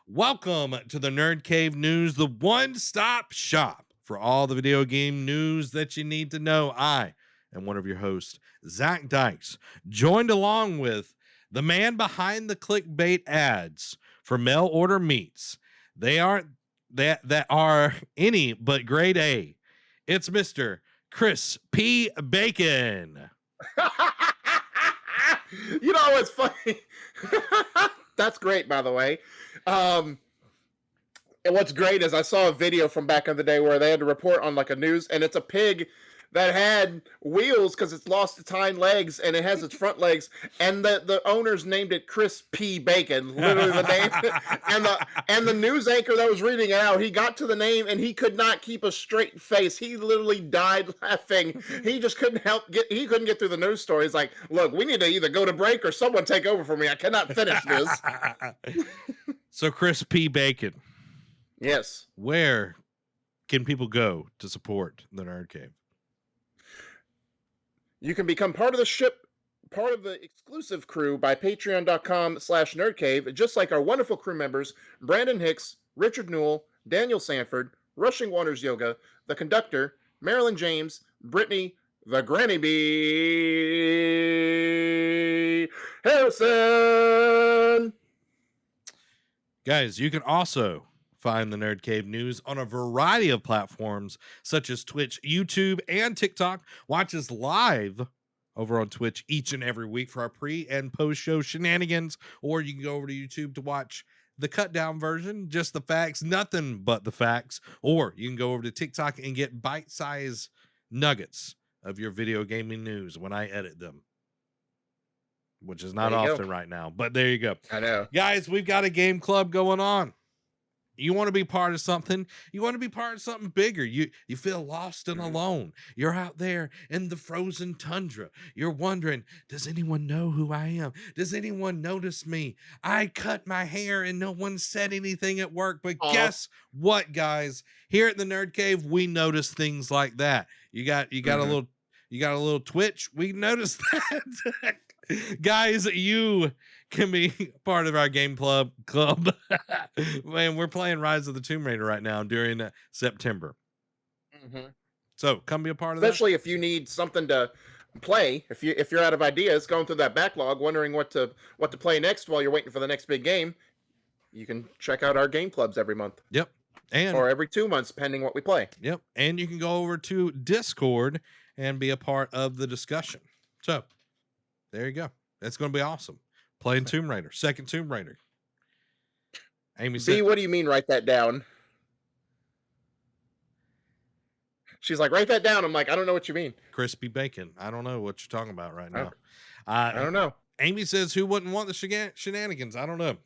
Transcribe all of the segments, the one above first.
Welcome to the Nerd Cave News, the one-stop shop for all the video game news that you need to know. I am one of your hosts, Zach Dykes, joined along with the man behind the clickbait ads for mail order meats. They aren't that are any but grade A. It's Mr. Chris P. Bacon. You know what's funny? That's great, by the way. And what's great is I saw a video from back in the day where they had to report on like a news, and it's a pig that had wheels because it's lost its hind legs and it has its front legs, and the owners named it Chris P. Bacon, literally the name. and the news anchor that was reading it out, he got to the name and he could not keep a straight face. He literally died laughing. He just couldn't get through the news story. He's like, look, we need to either go to break or someone take over for me. I cannot finish this. So Chris P. Bacon. Yes. Where can people go to support the Nerd Cave? You can become part of the exclusive crew by patreon.com/nerdcave, just like our wonderful crew members, Brandon Hicks, Richard Newell, Daniel Sanford, Rushing Waters Yoga, The Conductor, Marilyn James, Brittany, the Granny Bee, Harrison. Guys, you can also find the Nerd Cave News on a variety of platforms such as Twitch, YouTube, and TikTok. Watch us live over on Twitch each and every week for our pre and post show shenanigans, or you can go over to YouTube to watch the cut down version, just the facts, nothing but the facts, or you can go over to TikTok and get bite-sized nuggets of your video gaming news when I edit them, which is not often right now, but there you go. I know. Guys, we've got a game club going on. You want to be part of something? You want to be part of something bigger. You feel lost and alone. You're out there in the frozen tundra. You're wondering, does anyone know who I am? Does anyone notice me? I cut my hair and no one said anything at work. But guess what, guys? Here at the Nerd Cave, we notice things like that. You got a little twitch. We noticed that. Guys, you can be part of our game club. Man, we're playing Rise of the Tomb Raider right now during September. So come be a part of that. Especially if you need something to play. If you're out of ideas, going through that backlog, wondering what to play next while you're waiting for the next big game, you can check out our game clubs every month. Yep. Or every 2 months, depending what we play. Yep. And you can go over to Discord and be a part of the discussion. So there you go. That's going to be awesome. Playing Tomb Raider, second Tomb Raider. Amy said, what do you mean write that down? She's like, write that down. I'm like, I don't know what you mean. Crispy bacon. I don't know what you're talking about right now. I don't know. Amy says, who wouldn't want the shenanigans? I don't know.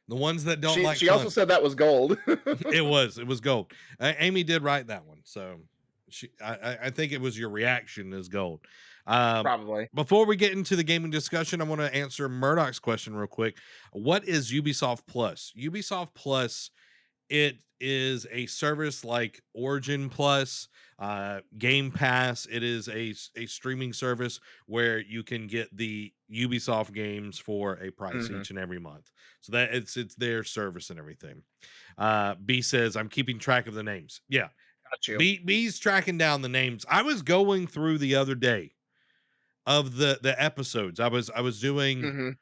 The ones that don't like She fun. also said that was gold. It was gold. Amy did write that one. So I think it was your reaction is gold. Probably. Before we get into the gaming discussion, I want to answer Murdoch's question real quick. What is Ubisoft Plus? Ubisoft Plus, it is a service like Origin Plus, Game Pass. It is a streaming service where you can get the Ubisoft games for a price each and every month. So that it's their service and everything. B says, I'm keeping track of the names. Yeah. Got you. B's tracking down the names. I was going through the other day of the episodes. I was doing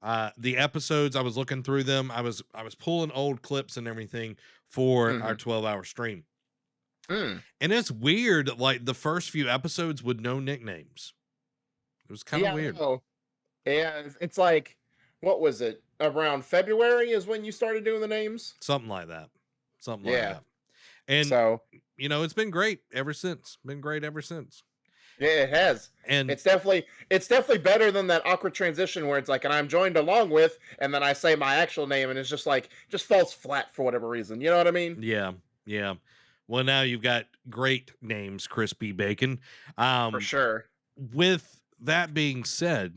the episodes. I was looking through them. I was pulling old clips and everything for our 12-hour stream. And it's weird, like the first few episodes with no nicknames. It was kind of weird. Yeah, it's like, what was it? Around February is when you started doing the names? Something like that. Something like that. And so, it's been great ever since. Yeah, it has. And it's definitely better than that awkward transition where it's like, and I'm joined along with, and then I say my actual name, and it's just falls flat for whatever reason. You know what I mean? Yeah. Well, now you've got great names, Crispy Bacon. For sure. With that being said,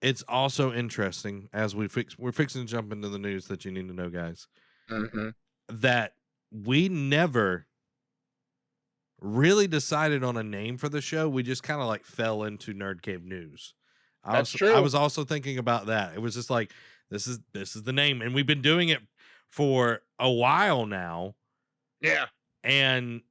it's also interesting as we're fixing to jump into the news that you need to know, guys, that we never really decided on a name for the show. We just kind of like fell into Nerd Cave News. That's I true. was also thinking about that. It was just like this is the name, and we've been doing it for a while now, Yeah. and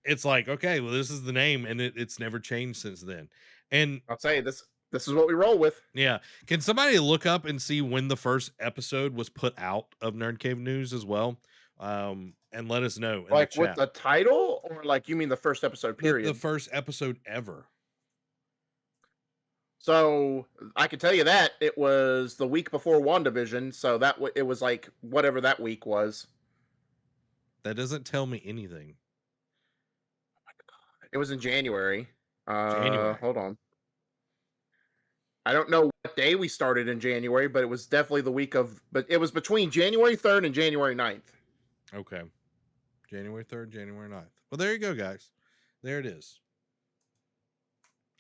it's like, okay, well, this is the name, and it's never changed since then. And I'll tell you this is what we roll with. yeah, can somebody look up and see when the first episode was put out of Nerd Cave News as well? And let us know in the Like with chat. the title, or like you mean the first episode The period? first episode ever. So I can tell you that it was the week before WandaVision, so it was like whatever that week was. That doesn't tell me anything. It was in January. January. Hold on. I don't know what day we started in January, but it was definitely the week of. But it was between January 3rd and January 9th. Okay. January 3rd, January 9th. Well, there you go, guys. There it is.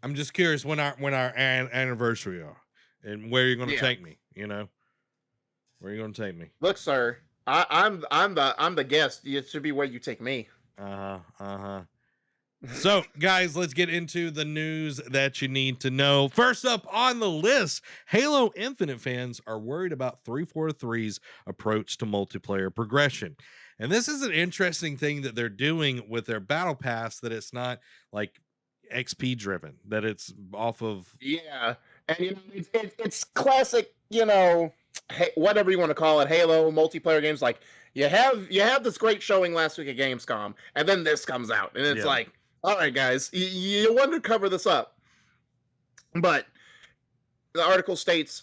I'm just curious when our anniversary are and where you're going to Yeah. take me, you know? Where you going to take me? Look, sir, I'm the guest. It should be where you take me. So, guys, let's get into the news that you need to know. First up on the list, Halo Infinite fans are worried about 343's approach to multiplayer progression. And this is an interesting thing that they're doing with their battle pass, that it's not like XP driven, that it's off of. Yeah, and it's classic. Whatever you want to call it, Halo multiplayer games. Like you have this great showing last week at Gamescom, and then this comes out, and it's like, all right, guys, you wanted to cover this up, but the article states,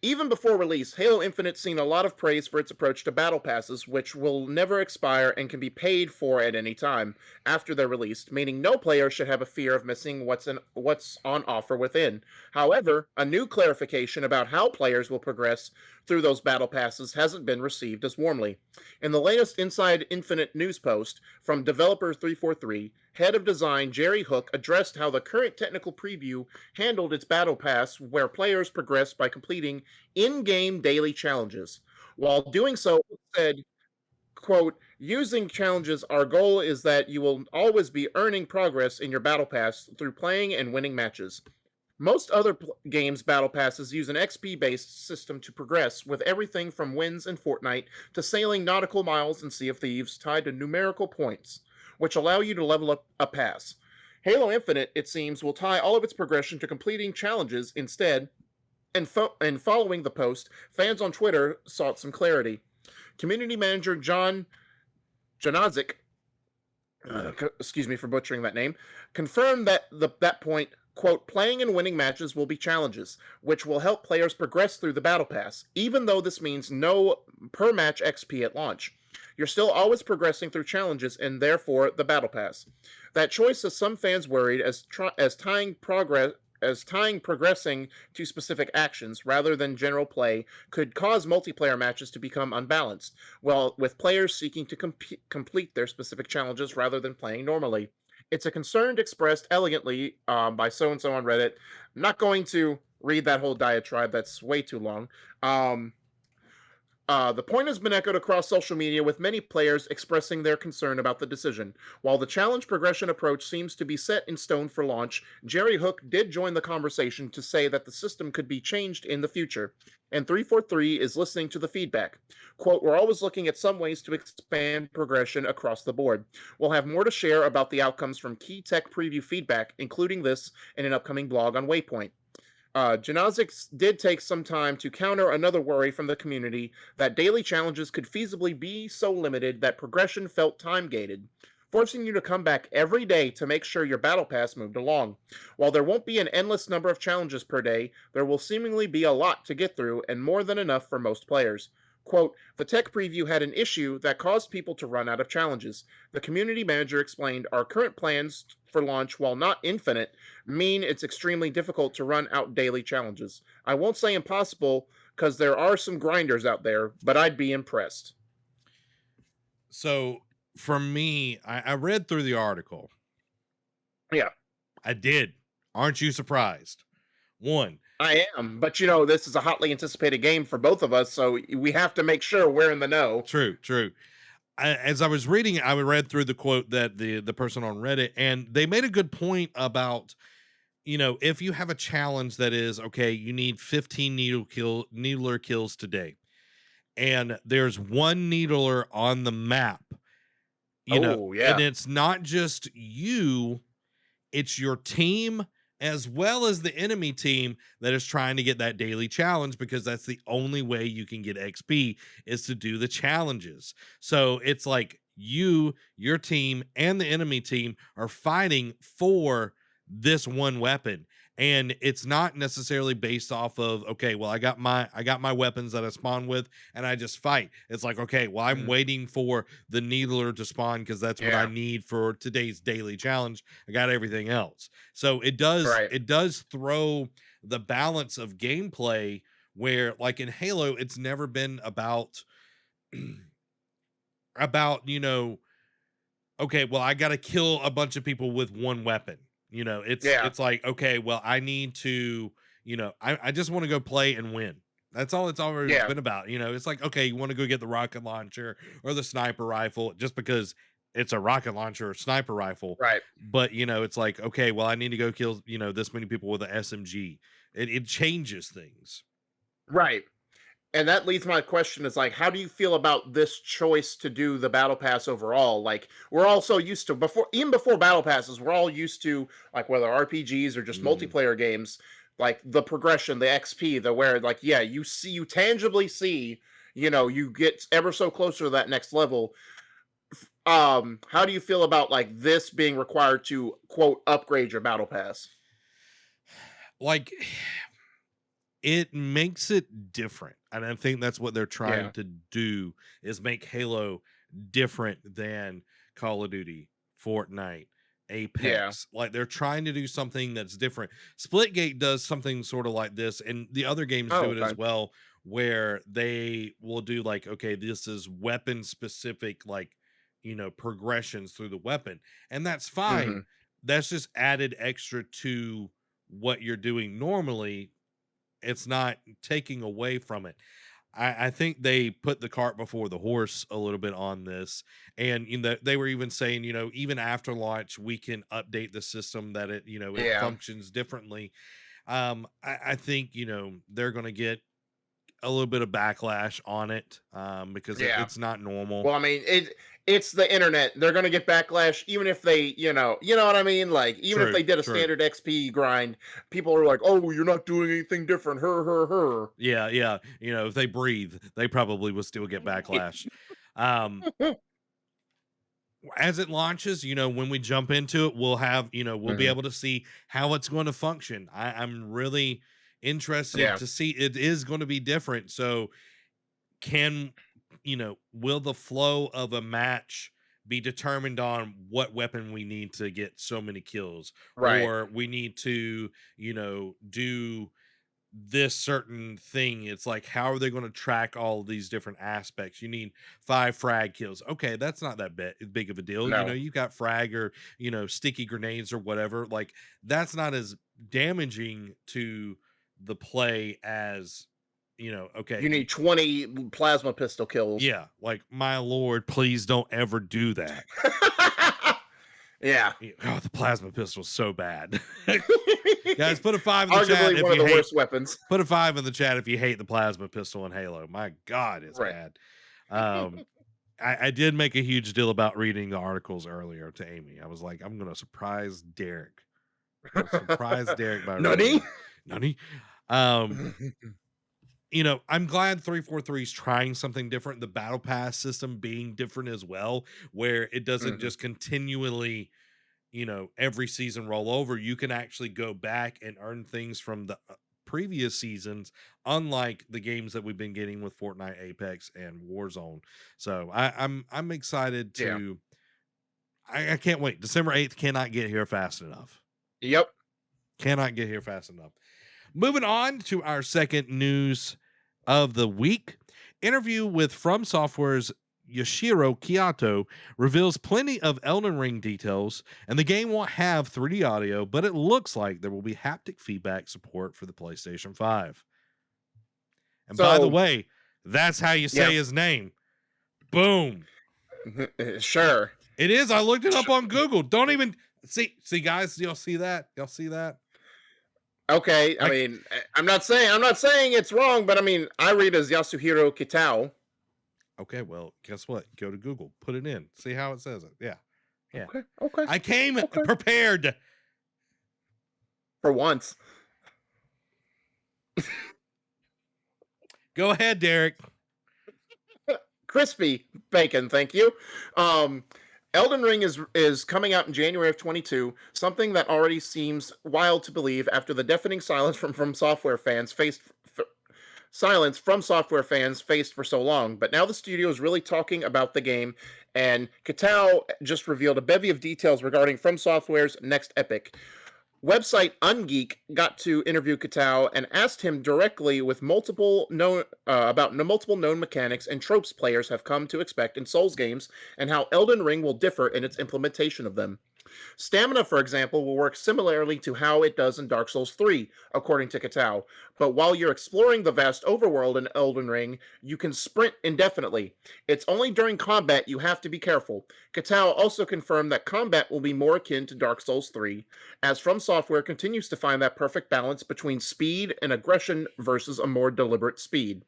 even before release, Halo Infinite's seen a lot of praise for its approach to battle passes, which will never expire and can be paid for at any time after they're released, meaning no player should have a fear of missing what's on offer within. However, a new clarification about how players will progress through those battle passes hasn't been received as warmly. In the latest Inside Infinite news post from developer 343, head of design Jerry Hook addressed how the current technical preview handled its battle pass, where players progress by completing in-game daily challenges. While doing so, said, quote, using challenges, our goal is that you will always be earning progress in your battle pass through playing and winning matches. Most other games' battle passes use an XP-based system to progress, with everything from wins in Fortnite to sailing nautical miles in Sea of Thieves tied to numerical points, which allow you to level up a pass. Halo Infinite, it seems, will tie all of its progression to completing challenges instead, and following the post, fans on Twitter sought some clarity. Community manager John Janazik, excuse me for butchering that name, confirmed that that point, quote, playing and winning matches will be challenges, which will help players progress through the battle pass, even though this means no per match XP at launch. You're still always progressing through challenges and therefore the battle pass. That choice has some fans worried as tying progressing to specific actions rather than general play could cause multiplayer matches to become unbalanced, well, with players seeking to complete their specific challenges rather than playing normally. It's a concern expressed elegantly by so-and-so on Reddit. I'm not going to read that whole diatribe. That's way too long. The point has been echoed across social media, with many players expressing their concern about the decision. While the challenge progression approach seems to be set in stone for launch, Jerry Hook did join the conversation to say that the system could be changed in the future, and 343 is listening to the feedback. Quote, we're always looking at some ways to expand progression across the board. We'll have more to share about the outcomes from key tech preview feedback, including this in an upcoming blog on Waypoint. Janazik did take some time to counter another worry from the community that daily challenges could feasibly be so limited that progression felt time-gated, forcing you to come back every day to make sure your battle pass moved along. While there won't be an endless number of challenges per day, there will seemingly be a lot to get through and more than enough for most players. Quote, the tech preview had an issue that caused people to run out of challenges. The community manager explained, our current plans for launch, while not infinite, mean it's extremely difficult to run out daily challenges. I won't say impossible, because there are some grinders out there, but I'd be impressed. So for me, I read through the article. Yeah. I did. Aren't you surprised? One, I am, but this is a hotly anticipated game for both of us, so we have to make sure we're in the know. True. As I was reading it, I read through the quote that the person on Reddit, and they made a good point about, if you have a challenge that is okay, you need 15 needler kills today, and there's one needler on the map, Oh, and yeah. it's not just you, it's your team as well as the enemy team that is trying to get that daily challenge, because that's the only way you can get XP is to do the challenges. So it's like your team, and the enemy team are fighting for this one weapon. And it's not necessarily based off of, okay, well, I got my weapons that I spawn with and I just fight. It's like, okay, well, I'm Mhm. waiting for the needler to spawn because that's what I Yeah. need for today's daily challenge. I got everything else. So it does Right. it does throw the balance of gameplay where, like in Halo, it's never been about about, okay, well, I got to kill a bunch of people with one weapon. It's Yeah. it's like, okay, well, I need to, I just want to go play and win. That's all it's always Yeah. been about. It's like, okay, you want to go get the rocket launcher or the sniper rifle just because it's a rocket launcher or sniper rifle. Right. But, it's like, okay, well, I need to go kill, this many people with an SMG. It changes things. Right. And that leads my question is like, how do you feel about this choice to do the battle pass overall? Like, we're all so used to even before battle passes, we're all used to, like, whether RPGs or just Mm. multiplayer games, like the progression, the XP, the where, like, yeah, you tangibly see, you get ever so closer to that next level. How do you feel about like this being required to quote upgrade your battle pass? Like, it makes it different, and I think that's what they're trying Yeah. to do, is make Halo different than Call of Duty, Fortnite, Yeah. Apex. Like, they're trying to do something that's different. Splitgate does something sort of like this, and the other games Oh, do it as okay. well, where they will do like, okay, this is weapon specific, like, progressions through the weapon, and that's Hmm. fine. That's just added extra to what you're doing normally. It's not taking away from it. I think they put the cart before the horse a little bit on this. And they were even saying, even after launch, we can update the system that it Yeah. functions differently. I think, they're gonna get a little bit of backlash on it, because Yeah. it's not normal. Well, I mean, it's the internet. They're gonna get backlash, even if they, you know what I mean. Like, even if True, they did a true. standard XP grind, people are like, "Oh, you're not doing anything different." Her. Yeah, yeah. If they breathe, they probably will still get backlash. Um, as it launches, when we jump into it, we'll be Hmm. able to see how it's going to function. I'm really interested Yeah. to see. It is going to be different. So can will the flow of a match be determined on what weapon we need to get so many kills, Right. or we need to do this certain thing? It's like, how are they going to track all these different aspects? You need 5 frag kills. Okay, that's not that big of a deal. No. You got frag, or sticky grenades or whatever. Like, that's not as damaging to the play as, okay. You need 20 plasma pistol kills. Yeah, like, my lord, please don't ever do that. Yeah. Oh, the plasma pistol is so bad. Guys, put a 5 in the chat Arguably if one of you the hate. worst weapons. Put a 5 in the chat if you hate the plasma pistol in Halo. My God, it's Right. bad. Um, I did make a huge deal about reading the articles earlier to Amy. I was like, I'm gonna surprise Derek. I'm gonna surprise Derek by reading Nutty. them. Nani? Um, I'm glad 343 is trying something different. The battle pass system being different as well, where it doesn't Hmm. just continually, every season roll over. You can actually go back and earn things from the previous seasons, unlike the games that we've been getting with Fortnite, Apex, and Warzone. So I'm excited Yeah. to. I can't wait. December 8th cannot get here fast enough. Yep. Cannot get here fast enough. Moving on to our second news of the week. Interview with From Software's Yoshiro Kiyato reveals plenty of Elden Ring details, and the game won't have 3D audio, but it looks like there will be haptic feedback support for the PlayStation 5. And by the So, way, that's how you yeah. say his name. Boom. Sure. It is. I looked it up on Google. Don't even see guys, y'all see that? Y'all see that? Okay, I Like, mean, I'm not saying it's wrong, but I mean, I read as Yasuhiro Kitao. okay, well, guess what? Go to Google, put it in, see how it says it. Yeah. Yeah. Okay, okay, I came okay. prepared. For once, Go ahead, Derek. crispy bacon, thank you. Um, Elden Ring is coming out in January of 22. Something that already seems wild to believe after the deafening silence from software fans faced. Silence from software fans faced for so long, but now the studio is really talking about the game, and Katao just revealed a bevy of details regarding From Software's next epic. Website Ungeek got to interview Katao and asked him directly with multiple known about multiple known mechanics and tropes players have come to expect in Souls games, and how Elden Ring will differ in its implementation of them. Stamina, for example, will work similarly to how it does in Dark Souls 3, according to Katao. But while you're exploring the vast overworld in Elden Ring, you can sprint indefinitely. It's only during combat you have to be careful. Katao also confirmed that combat will be more akin to Dark Souls 3, as From Software continues to find that perfect balance between speed and aggression versus a more deliberate speed.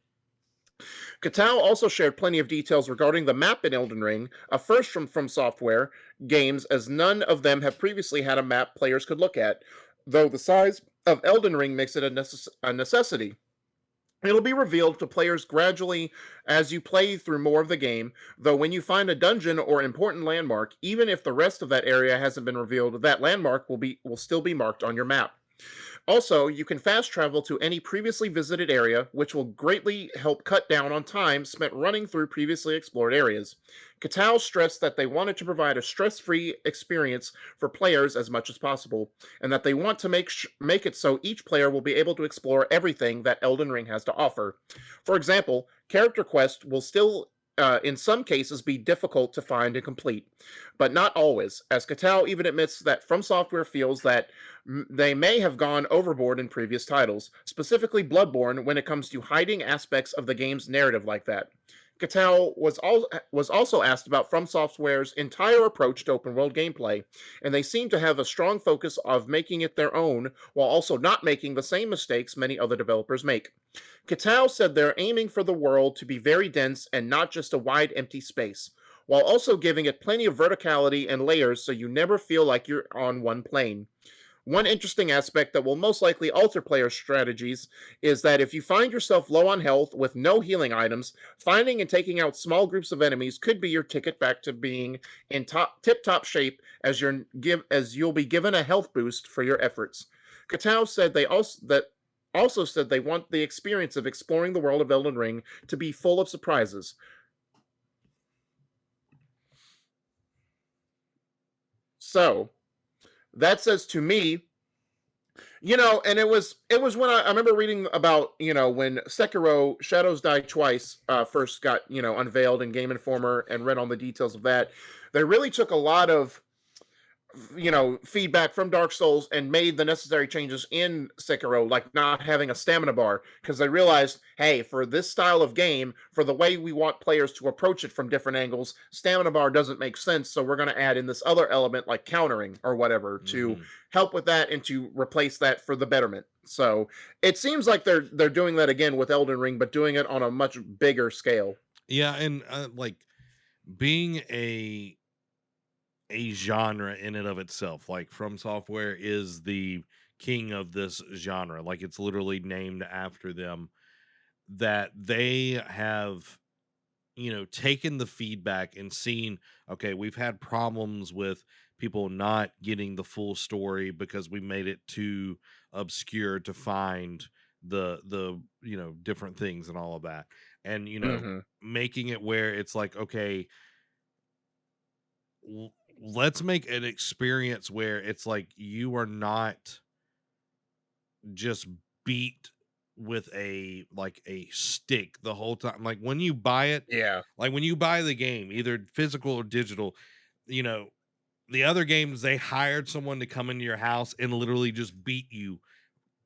Katao also shared plenty of details regarding the map in Elden Ring, a first from Software games, as none of them have previously had a map players could look at, though the size of Elden Ring makes it a necessity. It'll be revealed to players gradually as you play through more of the game, though when you find a dungeon or important landmark, even if the rest of that area hasn't been revealed, that landmark will still be marked on your map. Also, you can fast travel to any previously visited area, which will greatly help cut down on time spent running through previously explored areas. Katao stressed that they wanted to provide a stress-free experience for players as much as possible, and that they want to make it so each player will be able to explore everything that Elden Ring has to offer. For example, character quests will still in some cases be difficult to find and complete, but not always, as Katao even admits that From Software feels that they may have gone overboard in previous titles, specifically Bloodborne, when it comes to hiding aspects of the game's narrative like that. Katao was also asked about From Software's entire approach to open world gameplay, and they seem to have a strong focus of making it their own while also not making the same mistakes many other developers make. Katao said they're aiming for the world to be very dense and not just a wide empty space, while also giving it plenty of verticality and layers so you never feel like you're on one plane. One interesting aspect that will most likely alter player strategies is that if you find yourself low on health with no healing items, finding and taking out small groups of enemies could be your ticket back to being in tip-top shape as you'll be given a health boost for your efforts. Katao said they also said they want the experience of exploring the world of Elden Ring to be full of surprises. So, that says to me, and it was when I remember reading about, when Sekiro Shadows Die Twice first got, unveiled in Game Informer, and read on the details of that. They really took a lot of, feedback from Dark Souls and made the necessary changes in Sekiro, like not having a stamina bar, because they realized, hey, for this style of game, for the way we want players to approach it from different angles, stamina bar doesn't make sense. So we're going to add in this other element like countering or whatever to Hmm. help with that and to replace that for the betterment. So it seems like they're doing that again with Elden Ring, but doing it on a much bigger scale. Yeah, and like being a genre in and of itself, like From Software is the king of this genre. Like it's literally named after them. That they have, taken the feedback and seen, okay, we've had problems with people not getting the full story because we made it too obscure to find the different things and all of that. And Hmm. making it where it's like, okay, let's make an experience where it's like you are not just beat with a stick the whole time. Like when you buy it, Yeah. like when you buy the game, either physical or digital, you know, the other games they hired someone to come into your house and literally just beat you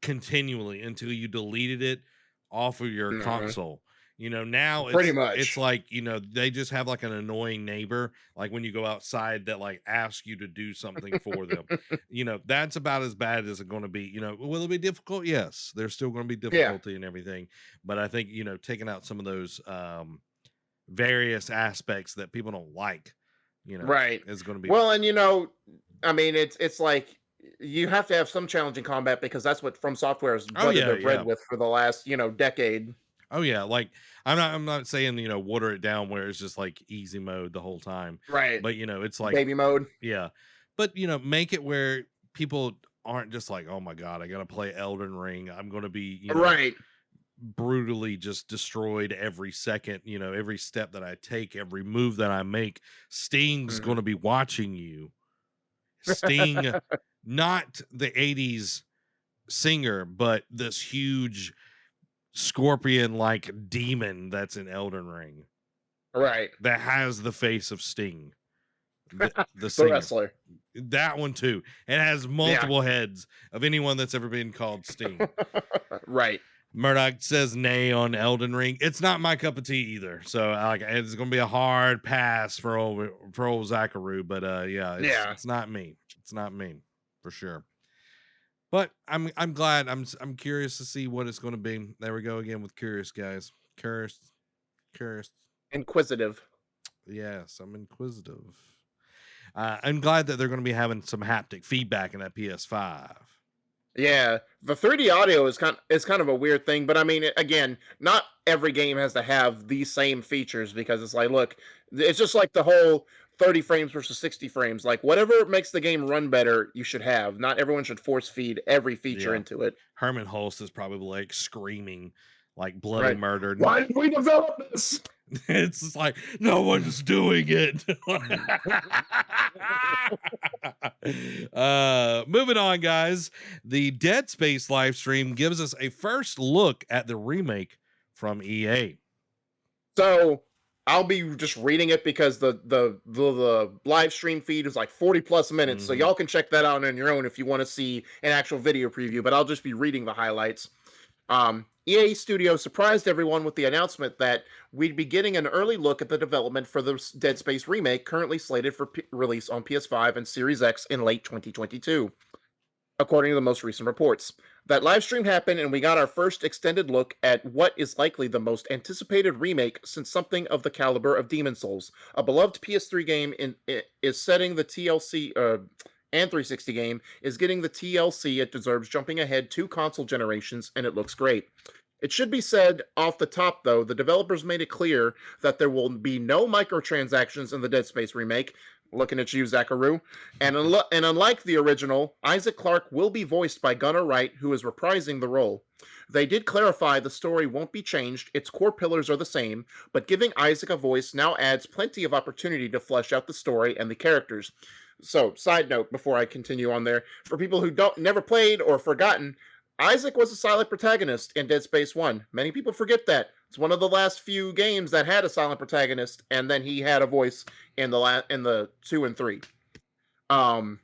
continually until you deleted it off of your Hmm. console. Now Pretty it's much. like, they just have like an annoying neighbor, like when you go outside that like asks you to do something for them. That's about as bad as it's going to be. Will it be difficult? Yes, there's still going to be Yeah. difficulty and everything. But I think, taking out some of those various aspects that people don't like, Right. is going to be Well, and I mean, it's like you have to have some challenging combat because that's what From Software has oh buttered yeah, their bread yeah. with for the last, decade. Oh yeah, like I'm not saying, water it down where it's just like easy mode the whole time. Right. But it's like, Baby mode. yeah. But make it where people aren't just like, "Oh my god, I got to play Elden Ring. I'm going to be, Right. brutally just destroyed every second, every step that I take, every move that I make. Sting's going Mhm. to be watching you." Sting, not the 80s singer, but this huge scorpion like demon that's in Elden Ring Right. that has the face of Sting, the The singer. wrestler. That one too. It has Yeah. multiple heads of anyone that's ever been called Sting. Right. Murdoch says nay on Elden Ring. It's not my cup of tea either. So like it's gonna be a hard pass for old Zacharu. But yeah, it's Yeah. it's not me. It's not me for sure. But I'm glad. I'm curious to see what it's gonna be. There we go again with curious, guys. Curious. Curious. Inquisitive. Yes, I'm inquisitive. I'm glad that they're going to be having some haptic feedback in that PS5. Yeah, the 3D audio is kind of a weird thing, but I mean, again, not every game has to have these same features because it's like, look, it's just like the whole 30 frames versus 60 frames. Like, whatever makes the game run better, you should have. Not everyone should force feed every feature Yeah. into it. Herman Hulst is probably like screaming, like bloody Right? murder. Why did we develop this? It's just like no one's doing it. Moving on, guys. The Dead Space live stream gives us a first look at the remake from EA. So I'll be just reading it because the live stream feed is like 40 plus minutes. So Mhm. y'all can check that out on your own if you want to see an actual video preview, but I'll just be reading the highlights. EA Studios surprised everyone with the announcement that we'd be getting an early look at the development for the Dead Space remake, currently slated for release on PS5 and Series X in late 2022, according to the most recent reports. That live stream happened, and we got our first extended look at what is likely the most anticipated remake since something of the caliber of Demon Souls. A beloved PS3 game is setting the TLC. And 360 game is getting the TLC it deserves, jumping ahead 2 console generations, and it looks great. It should be said off the top, though, the developers made it clear that there will be no microtransactions in the Dead Space remake. Looking at you, Zacharu. And unlike the original, Isaac Clarke will be voiced by Gunnar Wright, who is reprising the role. They did clarify the story won't be changed, its core pillars are the same, but giving Isaac a voice now adds plenty of opportunity to flesh out the story and the characters. So, side note before I continue on there, for people who don't never played or forgotten, Isaac was a silent protagonist in Dead Space 1. Many people forget that. It's one of the last few games that had a silent protagonist, and then he had a voice in the 2 and 3. Um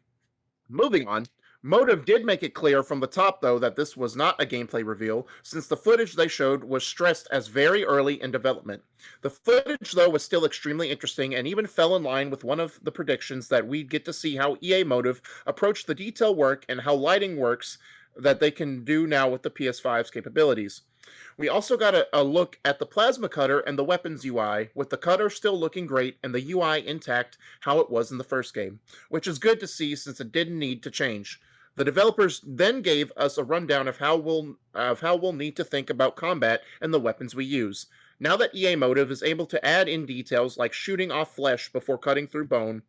Moving on, Motive did make it clear from the top, though, that this was not a gameplay reveal, since the footage they showed was stressed as very early in development. The footage, though, was still extremely interesting and even fell in line with one of the predictions that we'd get to see how EA Motive approached the detail work and how lighting works that they can do now with the PS5's capabilities. We also got a look at the plasma cutter and the weapons UI, with the cutter still looking great and the UI intact how it was in the first game, which is good to see since it didn't need to change. The developers then gave us a rundown of how we'll need to think about combat and the weapons we use. Now that EA Motive is able to add in details like shooting off flesh before cutting through bone,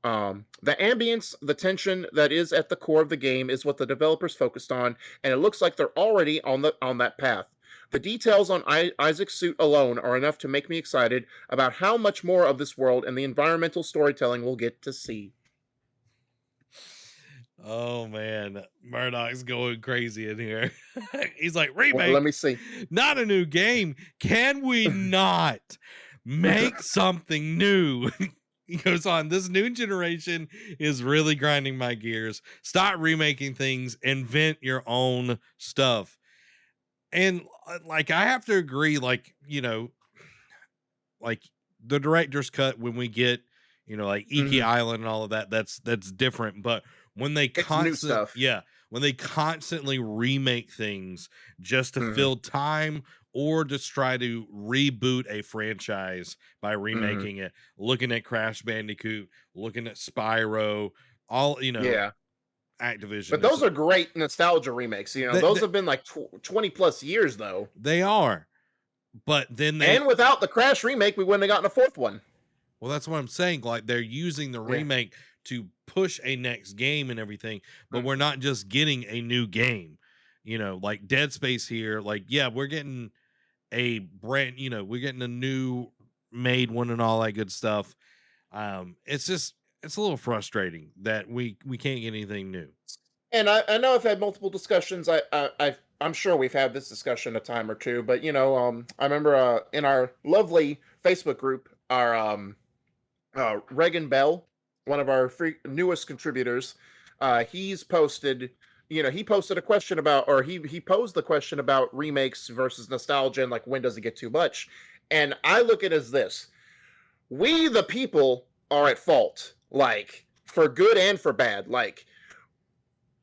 the ambience, the tension that is at the core of the game is what the developers focused on, and it looks like they're already on that path. The details on Isaac's suit alone are enough to make me excited about how much more of this world and the environmental storytelling we'll get to see. Oh man, Murdoch's going crazy in here. He's like, Let remake, me see. not a new game. Can we not make something new? He goes on, this new generation is really grinding my gears. Stop remaking things, invent your own stuff. And like I have to agree, like, like the director's cut when we get, like Iki Mhm. Island and all of that, that's different. But when they It's new stuff. when they constantly remake things just to Mhm. fill time or just try to reboot a franchise by Mhm. remaking it, looking at Crash Bandicoot, looking at Spyro, all Yeah. Activision But is those are great nostalgia remakes, they, those they, have been like 20 plus years though. they are, but then they And without the Crash remake, we wouldn't have gotten a fourth one. well, that's what I'm saying. Like they're using the Yeah. remake to push a next game and everything, but Mm. we're not just getting a new game. Like Dead Space here. Like, yeah, we're getting a brand. We're getting a new made one and all that good stuff. It's just it's a little frustrating that we can't get anything new. And I know I've had multiple discussions. I'm sure we've had this discussion a time or two, but I remember in our lovely Facebook group, our Reagan Bell, one of our newest contributors, he's posted, he posted a question about, or he posed the question about remakes versus nostalgia and like when does it get too much? And I look at it as this: we the people are at fault, like for good and for bad. Like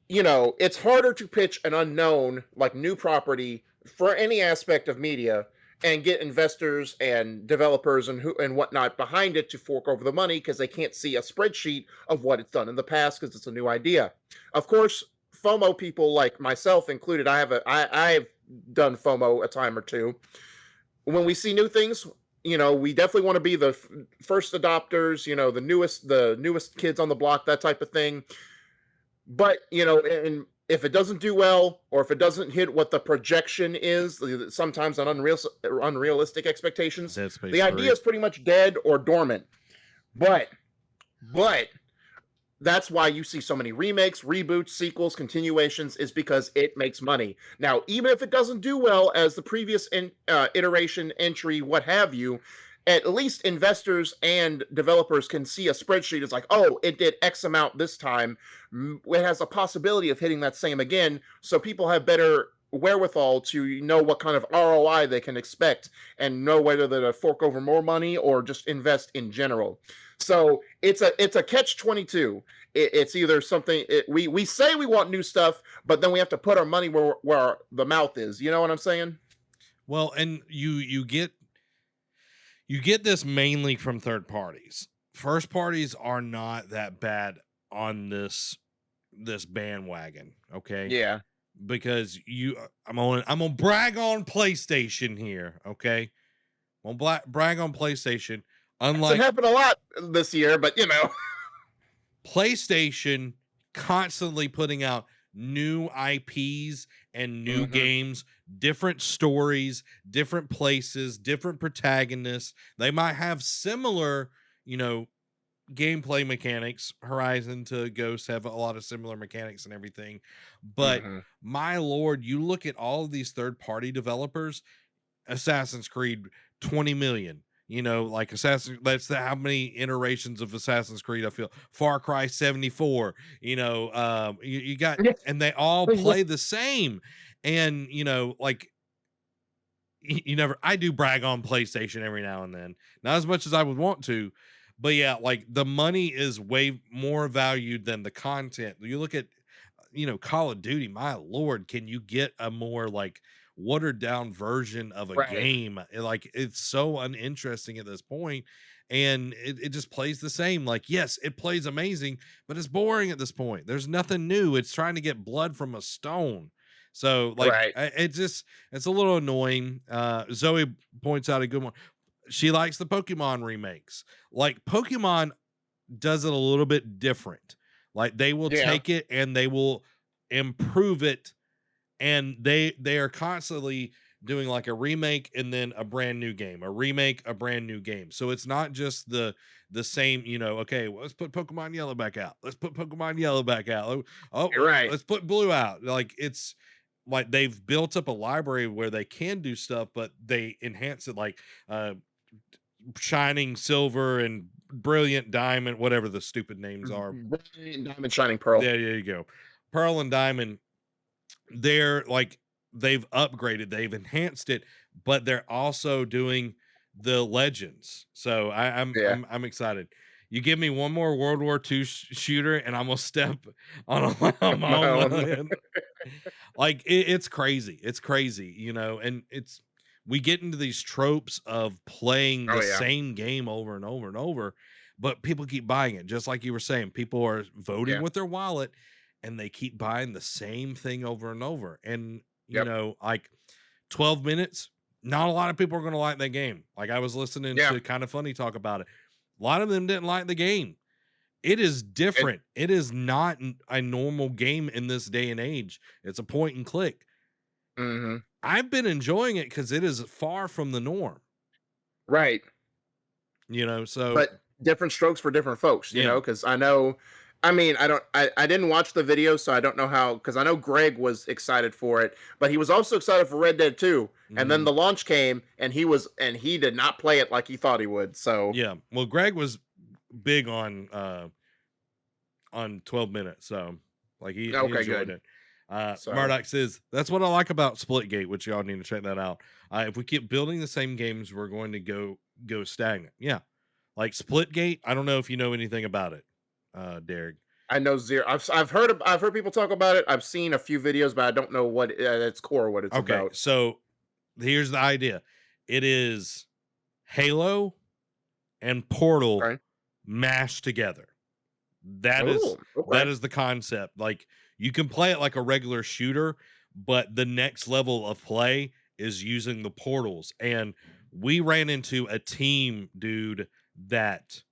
it's harder to pitch an unknown, like new property for any aspect of media and get investors and developers and who and whatnot behind it to fork over the money because they can't see a spreadsheet of what it's done in the past because it's a new idea. Of course, FOMO people like myself included, I've done FOMO a time or two. When we see new things, we definitely want to be the first adopters, the newest kids on the block, that type of thing. But and if it doesn't do well, or if it doesn't hit what the projection is, sometimes on unrealistic expectations, Dead the Space idea 3. is pretty much dead or dormant. But but that's why you see so many remakes, reboots, sequels, continuations, is because it makes money. Now, even if it doesn't do well as the previous iteration, entry, what have you, at least investors and developers can see a spreadsheet. It's like, oh, it did X amount this time. It has a possibility of hitting that same again. So people have better wherewithal to know what kind of ROI they can expect and know whether to fork over more money or just invest in general. So it's a catch 22. It's either something we say we want new stuff, but then we have to put our money where the mouth is. You know what I'm saying? Well, and you get this mainly from third parties. First parties are not that bad on this bandwagon, okay? Yeah, Because I'm gonna brag on PlayStation here, okay? I'm gonna brag on PlayStation. hasn't Unlike happened a lot this year, but PlayStation constantly putting out new IPs and new hmm games, different stories, different places, different protagonists. They might have similar, you know, gameplay mechanics. Horizon to Ghost have a lot of similar mechanics and everything. But hmm my lord, you look at all of these third-party developers, Assassin's Creed 20 million. Like that's how many iterations of Assassin's Creed I feel. Far Cry 74, you got, yeah, and they all yeah. play the same. And like you never I do brag on PlayStation every now and then. Not as much as I would want to, but yeah, like the money is way more valued than the content. You look at Call of Duty, my lord, can you get a more like watered down version of a Right, game? Like it's so uninteresting at this point, and it just plays the same. Like, yes, it plays amazing, but it's boring at this point. There's nothing new. It's trying to get blood from a stone. So like right. it's a little annoying. Zoe points out a good one. She likes the Pokemon remakes. Like Pokemon does it a little bit different. Like they will Yeah. take it and they will improve it, and they are constantly doing like a remake and then a brand new game, a remake, a brand new game. So it's not just the same, okay, well, let's put Pokemon Yellow back out. Let's put Pokemon Yellow back out. You're right. Let's put Blue out. Like it's like they've built up a library where they can do stuff, but they enhance it like Shining Silver and Brilliant Diamond, whatever the stupid names are. Brilliant Diamond Shining Pearl. There you go. Pearl and Diamond, they're like they've upgraded, they've enhanced it, but they're also doing the legends. So Yeah. I'm excited. You give me one more World War II shooter, and I'm gonna step on a My llama. own. Like it's crazy. It's crazy, you know, and it's we get into these tropes of playing Oh the yeah. same game over and over and over, but people keep buying it. Just like you were saying, people are voting Yeah. with their wallet and they keep buying the same thing over and over. And you Yep. know, like 12 minutes, not a lot of people are going to like that game. Like I was listening Yeah. to Kind of Funny talk about it. A lot of them didn't like the game. It is And different. It is not a normal game in this day and age. It's a point and click. mhm. I've been enjoying it because it is far from the norm, Right. you know. So But different strokes for different folks, you yeah. know, because I know, I mean, I didn't watch the video, so I don't know how, because I know Greg was excited for it, but he was also excited for Red Dead 2. And then Mhm. the launch came, and he did not play it like he thought he would. So, Yeah. Well, Greg was big on 12 minutes, so like he okay, enjoyed good. it. So, Murdoch says that's what I like about Splitgate, which y'all need to check that out. If we keep building the same games, we're going to go stagnant. Yeah, like Splitgate. I don't know if you know anything about it, Derek. I know zero. I've heard people talk about it. I've seen a few videos, but I don't know what at its core what it's Okay, about. so here's the idea. It is Halo and Portal Okay. mashed together. That is Oh, okay. that is the concept. Like you can play it like a regular shooter, but the next level of play is using the portals. And we ran into a team, dude, that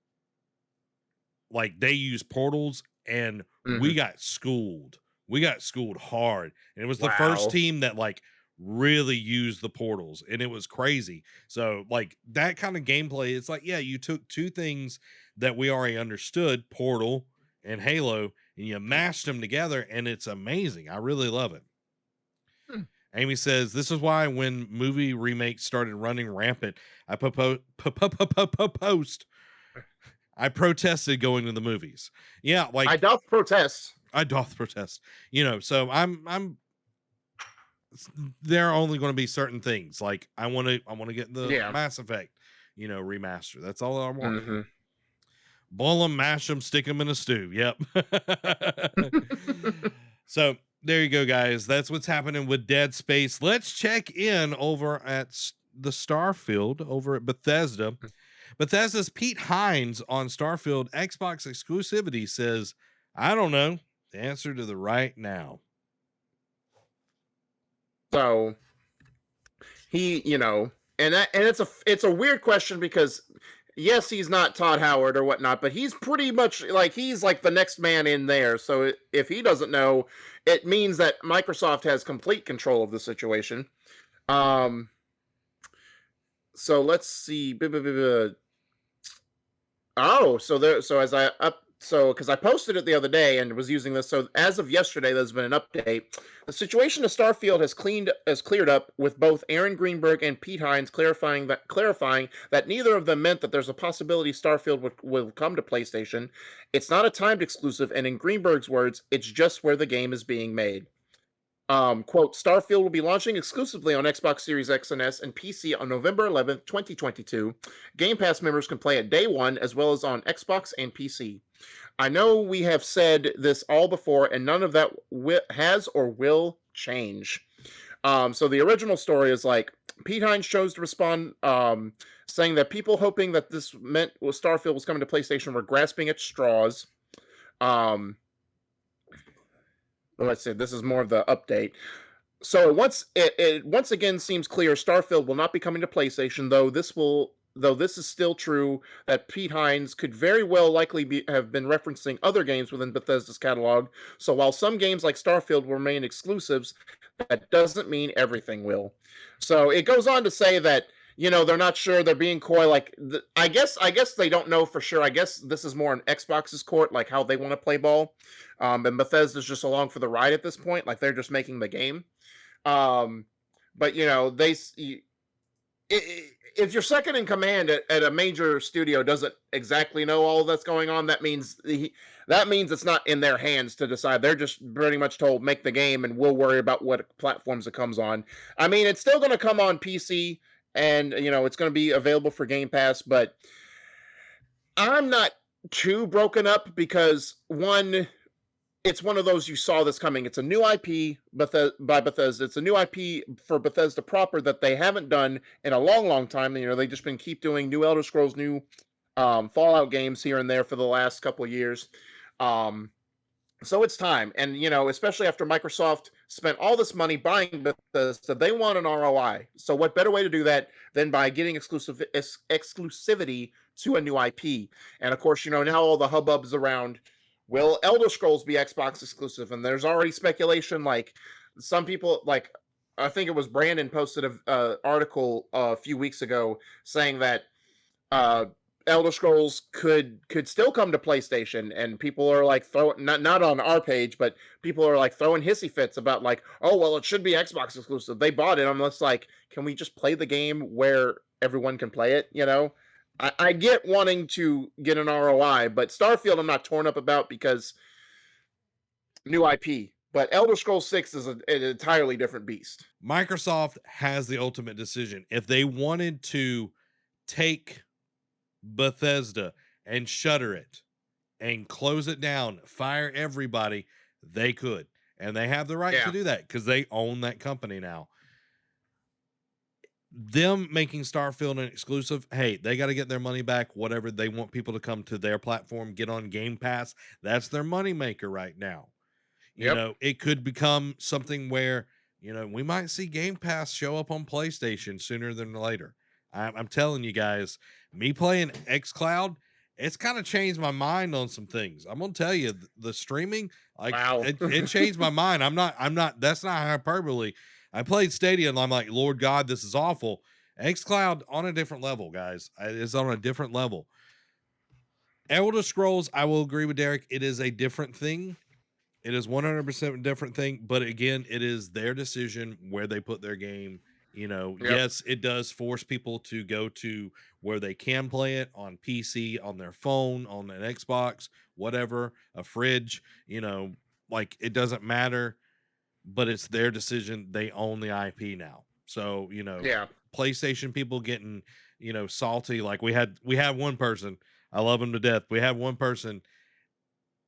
like they use portals and we Mhm. got schooled. We got schooled hard. And it was the first Wow. team that like really used the portals and it was crazy. So like that kind of gameplay, it's like, yeah, you took two things that we already understood, Portal and Halo, and you mashed them together and it's amazing. I really love it. Hmm. Amy says, this is why when movie remakes started running rampant, I post I protested going to the movies. Yeah, I like doth protest. I doth protest. You know, so I'm there are only going to be certain things. Like I want to get the Yeah. Mass Effect, you know, remaster. That's all I want. Mhm. Boil them, mash them, stick them in a stew. Yep. So there you go, guys. That's what's happening with Dead Space. Let's check in over at the Starfield over at Bethesda. Bethesda's Pete Hines on Starfield Xbox exclusivity says, I don't know the answer to the right now. So you know, and it's a weird question because yes, he's not Todd Howard or whatnot, but he's pretty much like he's like the next man in there. So if he doesn't know, it means that Microsoft has complete control of the situation. Um, so let's see. Oh, so there. So as I up. So because I posted it the other day and was using this. So as of yesterday, there's been an update. The situation of Starfield has cleared up with both Aaron Greenberg and Pete Hines clarifying that neither of them meant that there's a possibility Starfield will come to PlayStation. It's not a timed exclusive, and in Greenberg's words, it's just where the game is being made. Quote, Starfield will be launching exclusively on Xbox Series X and S and PC on November 11th, 2022. Game Pass members can play it day one as well as on Xbox and PC. I know we have said this all before, and none of that has or will change. So the original story is like Pete Hines chose to respond, saying that people hoping that this meant Starfield was coming to PlayStation were grasping at straws. Um, let's see. This is more of the update. So it once again seems clear Starfield will not be coming to PlayStation, though this is still true that Pete Hines could very well have been referencing other games within Bethesda's catalog. So while some games like Starfield will remain exclusives, that doesn't mean everything will. So it goes on to say that they're not sure, they're being coy. Like I guess they don't know for sure. I guess this is more on Xbox's court, like how they want to play ball. And Bethesda's just along for the ride at this point, like they're just making the game. Um, but they if you're second in command at a major studio doesn't exactly know all that's going on, that means it's not in their hands to decide. They're just pretty much told make the game and we'll worry about what platforms it comes on. I mean, it's still going to come on PC and it's going to be available for Game Pass, but I'm not too broken up because one, it's one of those you saw this coming. It's a new IP by Bethesda. It's a new IP for Bethesda proper that they haven't done in a long, long time. They just been keep doing new Elder Scrolls, new Fallout games here and there for the last couple of years. Um, so it's time, and especially after Microsoft spent all this money buying Bethesda, they want an ROI. So what better way to do that than by getting exclusivity to a new IP? And of course, now all the hubbubs around will Elder Scrolls be Xbox exclusive? And there's already speculation. Like some people, like I think it was Brandon posted a article a few weeks ago saying that uh, Elder Scrolls could still come to PlayStation, and people are like throwing not on our page, but people are like throwing hissy fits about like, oh well, it should be Xbox exclusive. They bought it. I'm just like, can we just play the game where everyone can play it? I get wanting to get an ROI, but Starfield I'm not torn up about because new IP. But Elder Scrolls 6 is an entirely different beast. Microsoft has the ultimate decision. If they wanted to take Bethesda and shutter it and close it down, fire everybody, they could. And they have the right to do that because they own that company now. Them making Starfield an exclusive, hey, they got to get their money back. Whatever they want people to come to their platform, get on Game Pass. That's their money maker right now. It could become something where, we might see Game Pass show up on PlayStation sooner than later. I'm telling you guys, me playing xCloud, it's kind of changed my mind on some things. I'm gonna tell you, the streaming, like, wow, it changed my mind. I'm not. That's not hyperbole. I played Stadia, and I'm like, Lord God, this is awful. xCloud on a different level, guys. It's on a different level. Elder Scrolls, I will agree with Derek. It is a different thing. It is 100% a different thing. But again, it is their decision where they put their game. Yes, it does force people to go to where they can play it on PC, on their phone, on an Xbox, whatever, a fridge, like it doesn't matter, but it's their decision. They own the IP now. So, PlayStation people getting, salty. Like we had one person, I love him to death. We had one person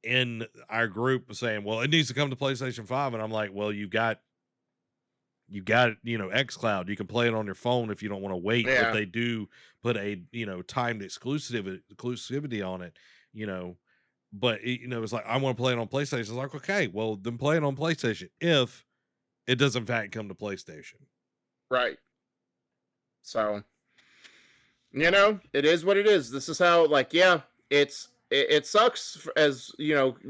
in our group saying, well, it needs to come to PlayStation 5. And I'm like, well, you got xCloud. You can play it on your phone if you don't want to wait. If they do put a timed exclusivity on it, but it's like, I want to play it on PlayStation. It's like, okay, well then play it on PlayStation if it does in fact come to PlayStation. Right. So it is what it is. This is how, like, it sucks as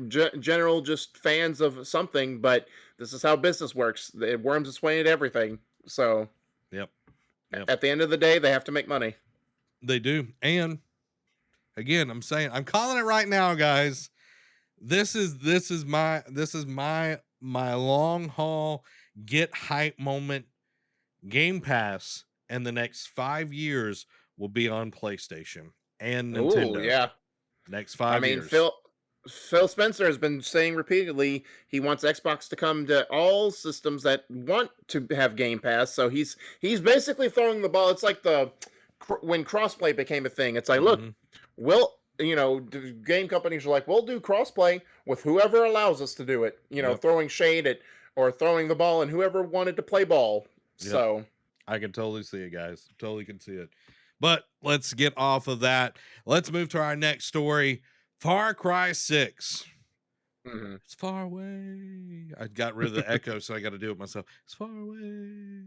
general just fans of something, but this is how business works. It worms its way into everything. So yep. At the end of the day, they have to make money. They do. And again, I'm calling it right now, guys. This is my long haul get hype moment. Game Pass in the next 5 years will be on PlayStation and Nintendo. Ooh, yeah. Next 5 years. I mean, Phil Spencer has been saying repeatedly he wants Xbox to come to all systems that want to have Game Pass. So he's basically throwing the ball. It's like when crossplay became a thing. It's like, look, game companies are like, we'll do crossplay with whoever allows us to do it. Throwing shade at or throwing the ball and whoever wanted to play ball. Yep. So I can totally see it, guys. Totally can see it. But let's get off of that. Let's move to our next story. Far Cry 6. Mm-hmm. It's far away. I got rid of the echo, so I got to do it myself. It's far away.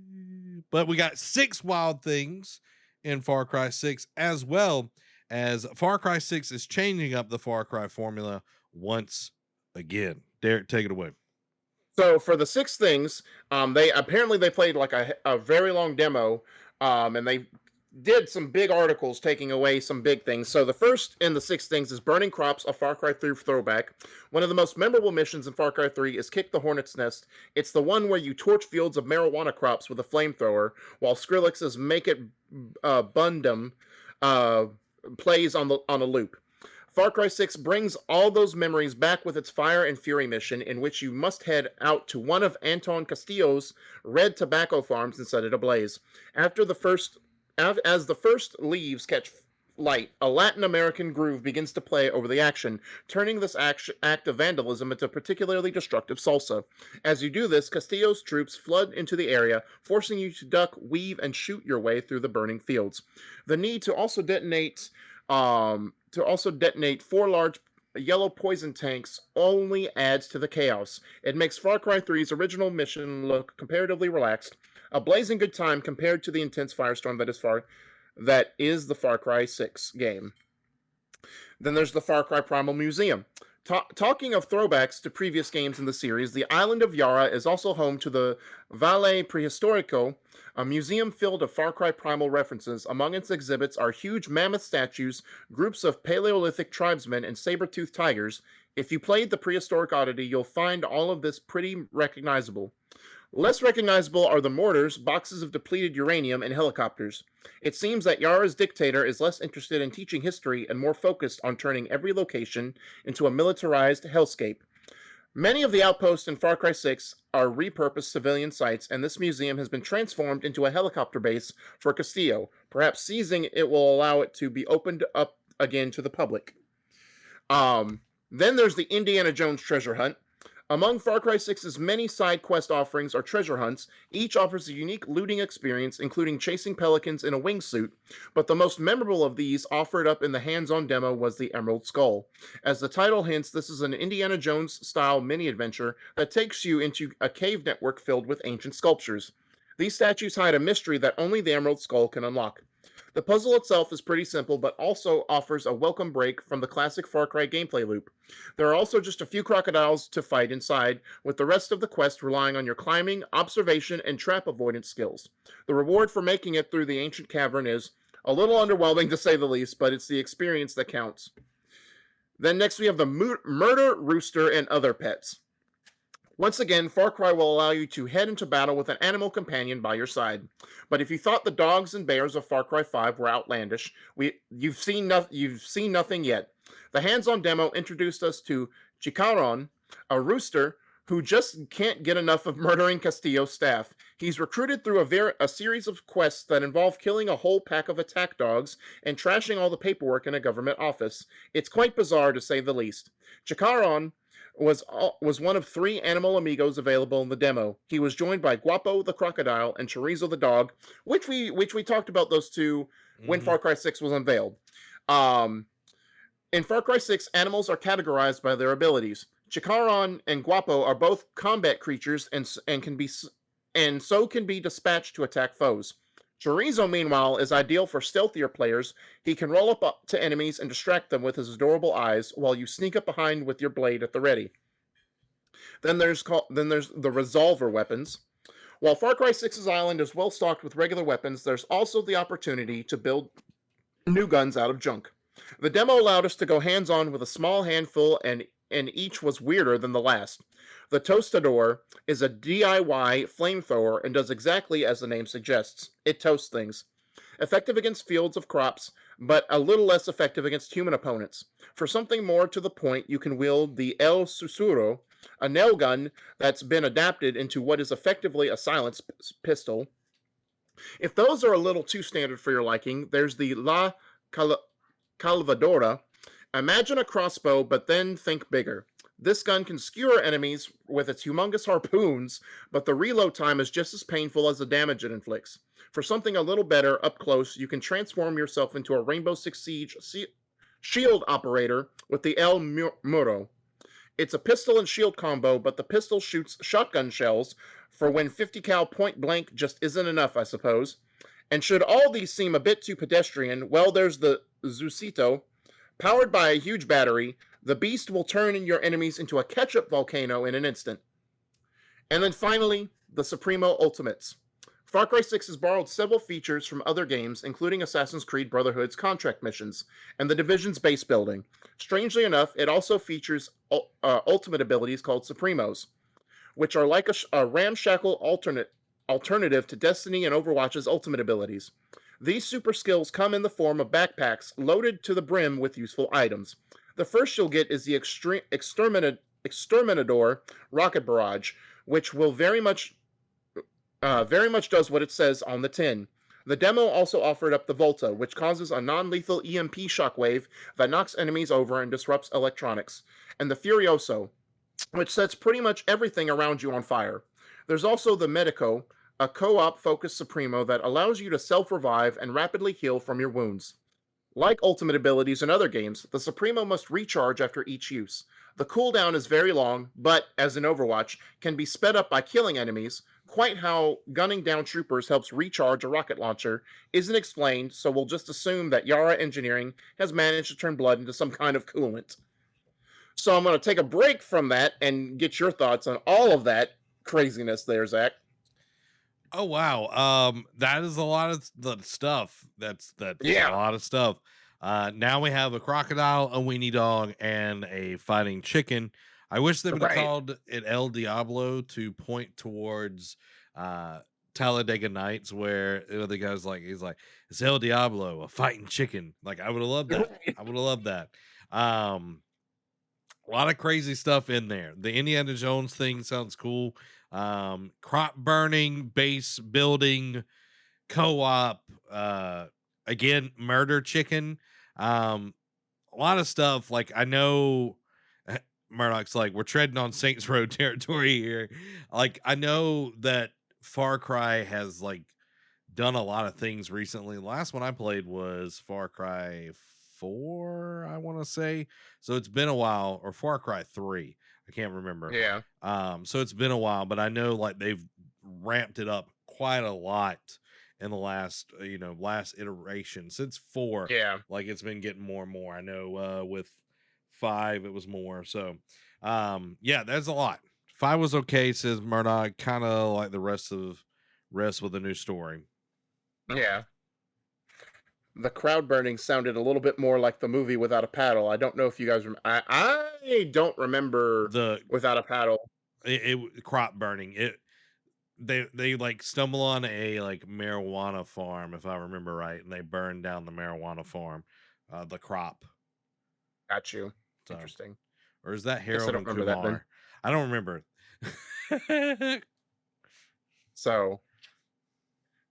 But we got 6 wild things in Far Cry 6, as well as Far Cry 6 is changing up the Far Cry formula once again. Derek, take it away. So for the 6 things, they played like a very long demo, and they did some big articles taking away some big things. So the first and the six things is Burning Crops, a Far Cry 3 throwback. One of the most memorable missions in Far Cry 3 is Kick the Hornet's Nest. It's the one where you torch fields of marijuana crops with a flamethrower, while Skrillex's Make It Bundum uh, plays on a loop. Far Cry 6 brings all those memories back with its Fire and Fury mission, in which you must head out to one of Anton Castillo's red tobacco farms and set it ablaze. After the first As the first leaves catch light, a Latin American groove begins to play over the action, turning this act of vandalism into particularly destructive salsa. As you do this, Castillo's troops flood into the area, forcing you to duck, weave, and shoot your way through the burning fields. The need to also detonate four large yellow poison tanks only adds to the chaos. It makes Far Cry 3's original mission look comparatively relaxed, a blazing good time compared to the intense firestorm that is the Far Cry 6 game. Then there's the Far Cry Primal Museum. Talking of throwbacks to previous games in the series, the island of Yara is also home to the Valle Prehistorico, a museum filled of Far Cry Primal references. Among its exhibits are huge mammoth statues, groups of Paleolithic tribesmen, and saber-toothed tigers. If you played the prehistoric oddity, you'll find all of this pretty recognizable. Less recognizable are the mortars, boxes of depleted uranium, and helicopters. It seems that Yara's dictator is less interested in teaching history and more focused on turning every location into a militarized hellscape. Many of the outposts in Far Cry 6 are repurposed civilian sites, and this museum has been transformed into a helicopter base for Castillo. Perhaps seizing it will allow it to be opened up again to the public. Then there's the Indiana Jones treasure hunt. Among Far Cry 6's many side quest offerings are treasure hunts. Each offers a unique looting experience, including chasing pelicans in a wingsuit, but the most memorable of these offered up in the hands-on demo was the Emerald Skull. As the title hints, this is an Indiana Jones-style mini-adventure that takes you into a cave network filled with ancient sculptures. These statues hide a mystery that only the Emerald Skull can unlock. The puzzle itself is pretty simple, but also offers a welcome break from the classic Far Cry gameplay loop. There are also just a few crocodiles to fight inside, with the rest of the quest relying on your climbing, observation, and trap avoidance skills. The reward for making it through the ancient cavern is a little underwhelming to say the least, but it's the experience that counts. Then next we have the Murder Rooster and Other Pets. Once again, Far Cry will allow you to head into battle with an animal companion by your side. But if you thought the dogs and bears of Far Cry 5 were outlandish, you've seen nothing yet. The hands-on demo introduced us to Chicaron, a rooster who just can't get enough of murdering Castillo's staff. He's recruited through a series of quests that involve killing a whole pack of attack dogs and trashing all the paperwork in a government office. It's quite bizarre, to say the least. Chicaron was one of 3 animal amigos available in the demo. He was joined by Guapo the crocodile and Chorizo the dog, which we talked about those two when Far Cry 6 was unveiled. In Far Cry 6, animals are categorized by their abilities. Chicaron and Guapo are both combat creatures and can be dispatched to attack foes. Chorizo, meanwhile, is ideal for stealthier players. He can roll up to enemies and distract them with his adorable eyes, while you sneak up behind with your blade at the ready. Then there's the resolver weapons. While Far Cry 6's island is well stocked with regular weapons, there's also the opportunity to build new guns out of junk. The demo allowed us to go hands-on with a small handful, and each was weirder than the last. The Tostador is a DIY flamethrower and does exactly as the name suggests. It toasts things. Effective against fields of crops, but a little less effective against human opponents. For something more to the point, you can wield the El Susuro, a nail gun that's been adapted into what is effectively a silence pistol. If those are a little too standard for your liking, there's the La Calvadora. Imagine a crossbow, but then think bigger. This gun can skewer enemies with its humongous harpoons, but the reload time is just as painful as the damage it inflicts. For something a little better, up close, you can transform yourself into a Rainbow Six Siege shield operator with the El Muro. It's a pistol and shield combo, but the pistol shoots shotgun shells for when 50 cal point blank just isn't enough, I suppose. And should all these seem a bit too pedestrian, well, there's the Zucito. Powered by a huge battery, the beast will turn your enemies into a ketchup volcano in an instant. And then finally, the Supremo Ultimates. Far Cry 6 has borrowed several features from other games, including Assassin's Creed Brotherhood's contract missions and the Division's base building. Strangely enough, it also features ultimate abilities called Supremos, which are like a ramshackle alternative to Destiny and Overwatch's ultimate abilities. These super skills come in the form of backpacks loaded to the brim with useful items. The first you'll get is the Exterminador rocket barrage, which will very much does what it says on the tin. The demo also offered up the Volta, which causes a non-lethal EMP shockwave that knocks enemies over and disrupts electronics, and the Furioso, which sets pretty much everything around you on fire. There's also the Medico, a co-op focused Supremo that allows you to self-revive and rapidly heal from your wounds. Like ultimate abilities in other games, the Supremo must recharge after each use. The cooldown is very long, but, as in Overwatch, can be sped up by killing enemies. Quite how gunning down troopers helps recharge a rocket launcher isn't explained, so we'll just assume that Yara Engineering has managed to turn blood into some kind of coolant. So I'm going to take a break from that and get your thoughts on all of that craziness there, Zach. Oh wow. That is a lot of the stuff. That's a Yeah, lot of stuff. Now we have a crocodile, a weenie dog, and a fighting chicken. I wish they would have right. called it El Diablo to point towards Talladega Nights, where the guy's like, he's like, it's El Diablo, a fighting chicken. Like, I would have loved that. I would have loved that. Um, a lot of crazy stuff in there. The Indiana Jones thing sounds cool. Crop burning, base building, co-op, again, murder chicken. A lot of stuff. Like, I know Murdoch's like, we're treading on Saints Row territory here. Like, I know that Far Cry has like done a lot of things recently. The last one I played was Far Cry 4, I want to say. So it's been a while, or Far Cry 3. I can't remember. Yeah, So it's been a while, but I know like they've ramped it up quite a lot in the last, last iteration since 4. yeah. Like it's been getting more and more. I know with 5 it was more. So yeah, that's a lot. 5 was okay, says Murdoch, kind of like the rest with a new story. Yeah. The crowd burning sounded a little bit more like the movie Without a Paddle. I don't know if you guys I don't remember The Without a Paddle. crop burning, they like stumble on a like marijuana farm, if I remember right, and they burn down the marijuana farm, the crop. Got you. So, Interesting. or is that Guess I Harold don't and remember that then. Kumar? I don't remember. So,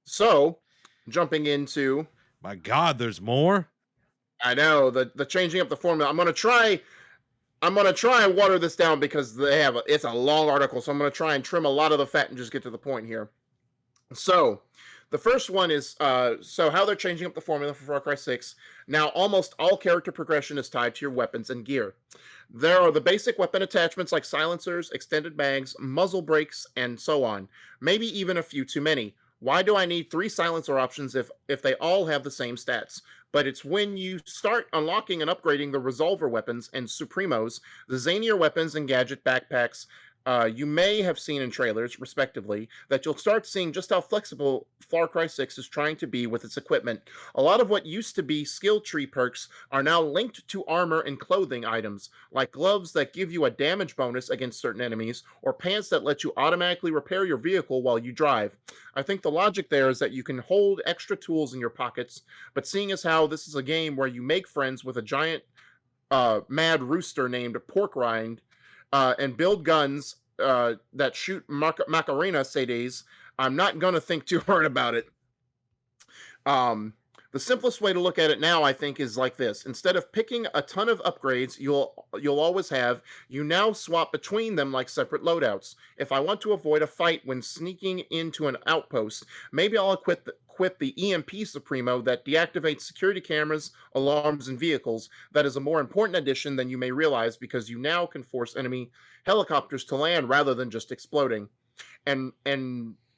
so jumping into, My God, there's more. I know the changing up the formula. I'm gonna try and water this down because it's a long article, so I'm gonna try and trim a lot of the fat and just get to the point here. So, the first one is so how they're changing up the formula for Far Cry 6. Now, almost all character progression is tied to your weapons and gear. There are the basic weapon attachments like silencers, extended mags, muzzle brakes, and so on. Maybe even a few too many. Why do I need 3 silencer options if they all have the same stats? But it's when you start unlocking and upgrading the resolver weapons and supremos, the zanier weapons and gadget backpacks you may have seen in trailers, respectively, that you'll start seeing just how flexible Far Cry 6 is trying to be with its equipment. A lot of what used to be skill tree perks are now linked to armor and clothing items, like gloves that give you a damage bonus against certain enemies, or pants that let you automatically repair your vehicle while you drive. I think the logic there is that you can hold extra tools in your pockets, but seeing as how this is a game where you make friends with a giant mad rooster named Pork Rind, and build guns that shoot Macarena CDs, I'm not going to think too hard about it. The simplest way to look at it now, I think, is like this. Instead of picking a ton of upgrades you'll always have, you now swap between them like separate loadouts. If I want to avoid a fight when sneaking into an outpost, maybe I'll equip the EMP Supremo that deactivates security cameras, alarms, and vehicles. That is a more important addition than you may realize because you now can force enemy helicopters to land rather than just exploding. And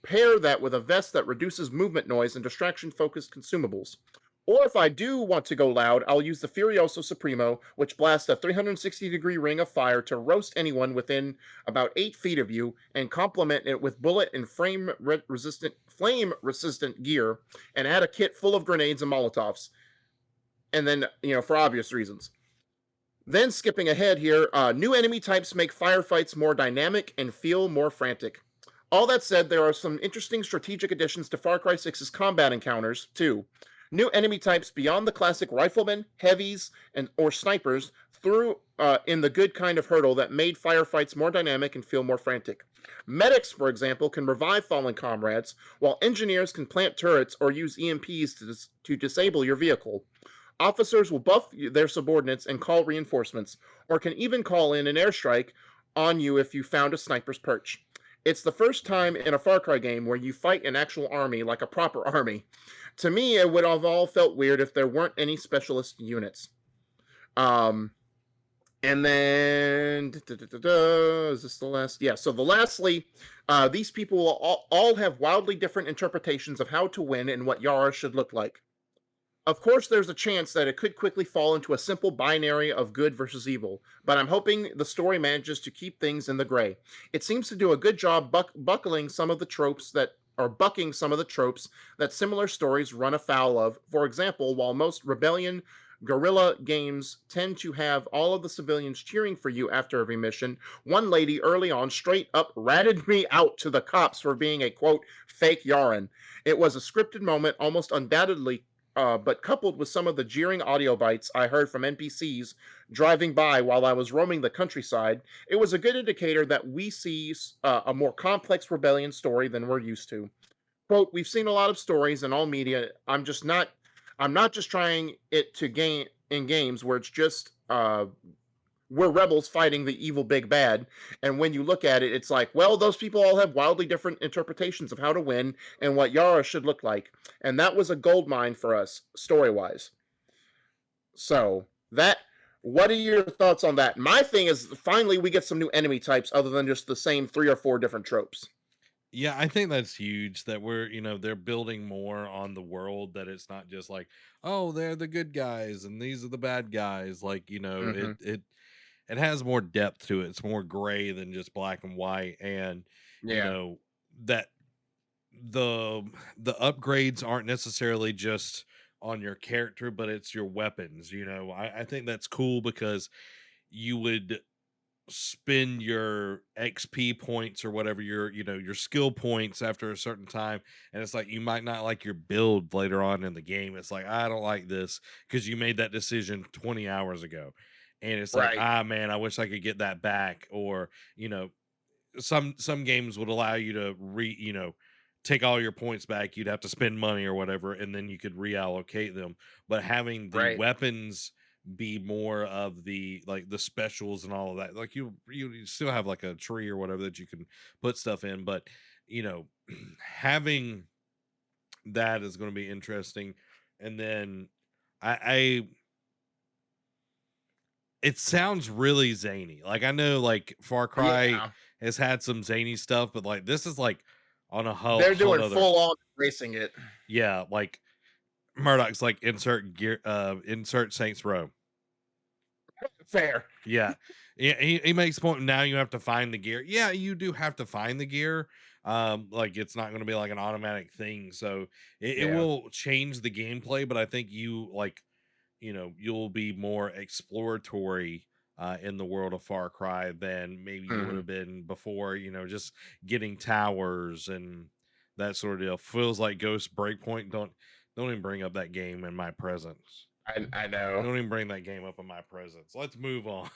pair that with a vest that reduces movement noise and distraction focused consumables. Or if I do want to go loud, I'll use the Furioso Supremo, which blasts a 360-degree ring of fire to roast anyone within about 8 feet of you, and complement it with bullet and frame resistant flame resistant gear and add a kit full of grenades and Molotovs. And then, for obvious reasons. Then skipping ahead here, new enemy types make firefights more dynamic and feel more frantic. All that said, there are some interesting strategic additions to Far Cry 6's combat encounters, too. New enemy types beyond the classic riflemen, heavies, and or snipers threw in the good kind of hurdle that made firefights more dynamic and feel more frantic. Medics, for example, can revive fallen comrades, while engineers can plant turrets or use EMPs to disable your vehicle. Officers will buff their subordinates and call reinforcements, or can even call in an airstrike on you if you found a sniper's perch. It's the first time in a Far Cry game where you fight an actual army like a proper army. To me, it would have all felt weird if there weren't any specialist units. Um, and then, is this the last? Yeah, so lastly, these people will all have wildly different interpretations of how to win and what Yara should look like. Of course, there's a chance that it could quickly fall into a simple binary of good versus evil, but I'm hoping the story manages to keep things in the gray. It seems to do a good job buckling some of the tropes that are bucking some of the tropes that similar stories run afoul of. For example, while most rebellion guerrilla games tend to have all of the civilians cheering for you after every mission, one lady early on straight up ratted me out to the cops for being a quote fake Yaren. It was a scripted moment, almost undoubtedly, but coupled with some of the jeering audio bites I heard from NPCs driving by while I was roaming the countryside, it was a good indicator that we see a more complex rebellion story than we're used to. Quote, we've seen a lot of stories in all media. I'm not just trying it to gain in games where it's just we're rebels fighting the evil big bad. And when you look at it, it's like, well, those people all have wildly different interpretations of how to win and what Yara should look like. And that was a gold mine for us, story wise. So, what are your thoughts on that? My thing is, finally, we get some new enemy types other than just the same 3 or 4 different tropes. Yeah, I think that's huge that they're building more on the world, that it's not just like, oh, they're the good guys and these are the bad guys. Like, Mm-hmm. it has more depth to it. It's more gray than just black and white. And, you Yeah. know, that the the upgrades aren't necessarily just on your character, but it's your weapons. I think that's cool because you would spend your XP points or whatever your skill points after a certain time, and it's like you might not like your build later on in the game. It's like, I don't like this because you made that decision 20 hours ago, and it's like, Right. ah, man, I wish I could get that back. Or some games would allow you to take all your points back. You'd have to spend money or whatever, and then you could reallocate them. But having the Right. weapons be more of the like the specials and all of that, like you still have like a tree or whatever that you can put stuff in, but you know having that is going to be interesting. And then I it sounds really zany. Like, I know, like, Far Cry Yeah. has had some zany stuff, but, like, this is, like, on a They're whole doing other. full on racing it. Yeah, like, Murdoch's like, insert gear, insert Saints Row. Fair. Yeah. Yeah, he makes a point, now you have to find the gear. Yeah, you do have to find the gear. Like, it's not gonna be like an automatic thing, so it Yeah. will change the gameplay, but I think you'll be more exploratory in the world of Far Cry than maybe you would Mhm. have been before. Just getting towers and that sort of deal. Feels like Ghost Breakpoint. Don't even bring up that game in my presence. I know. Don't even bring that game up in my presence. Let's move on.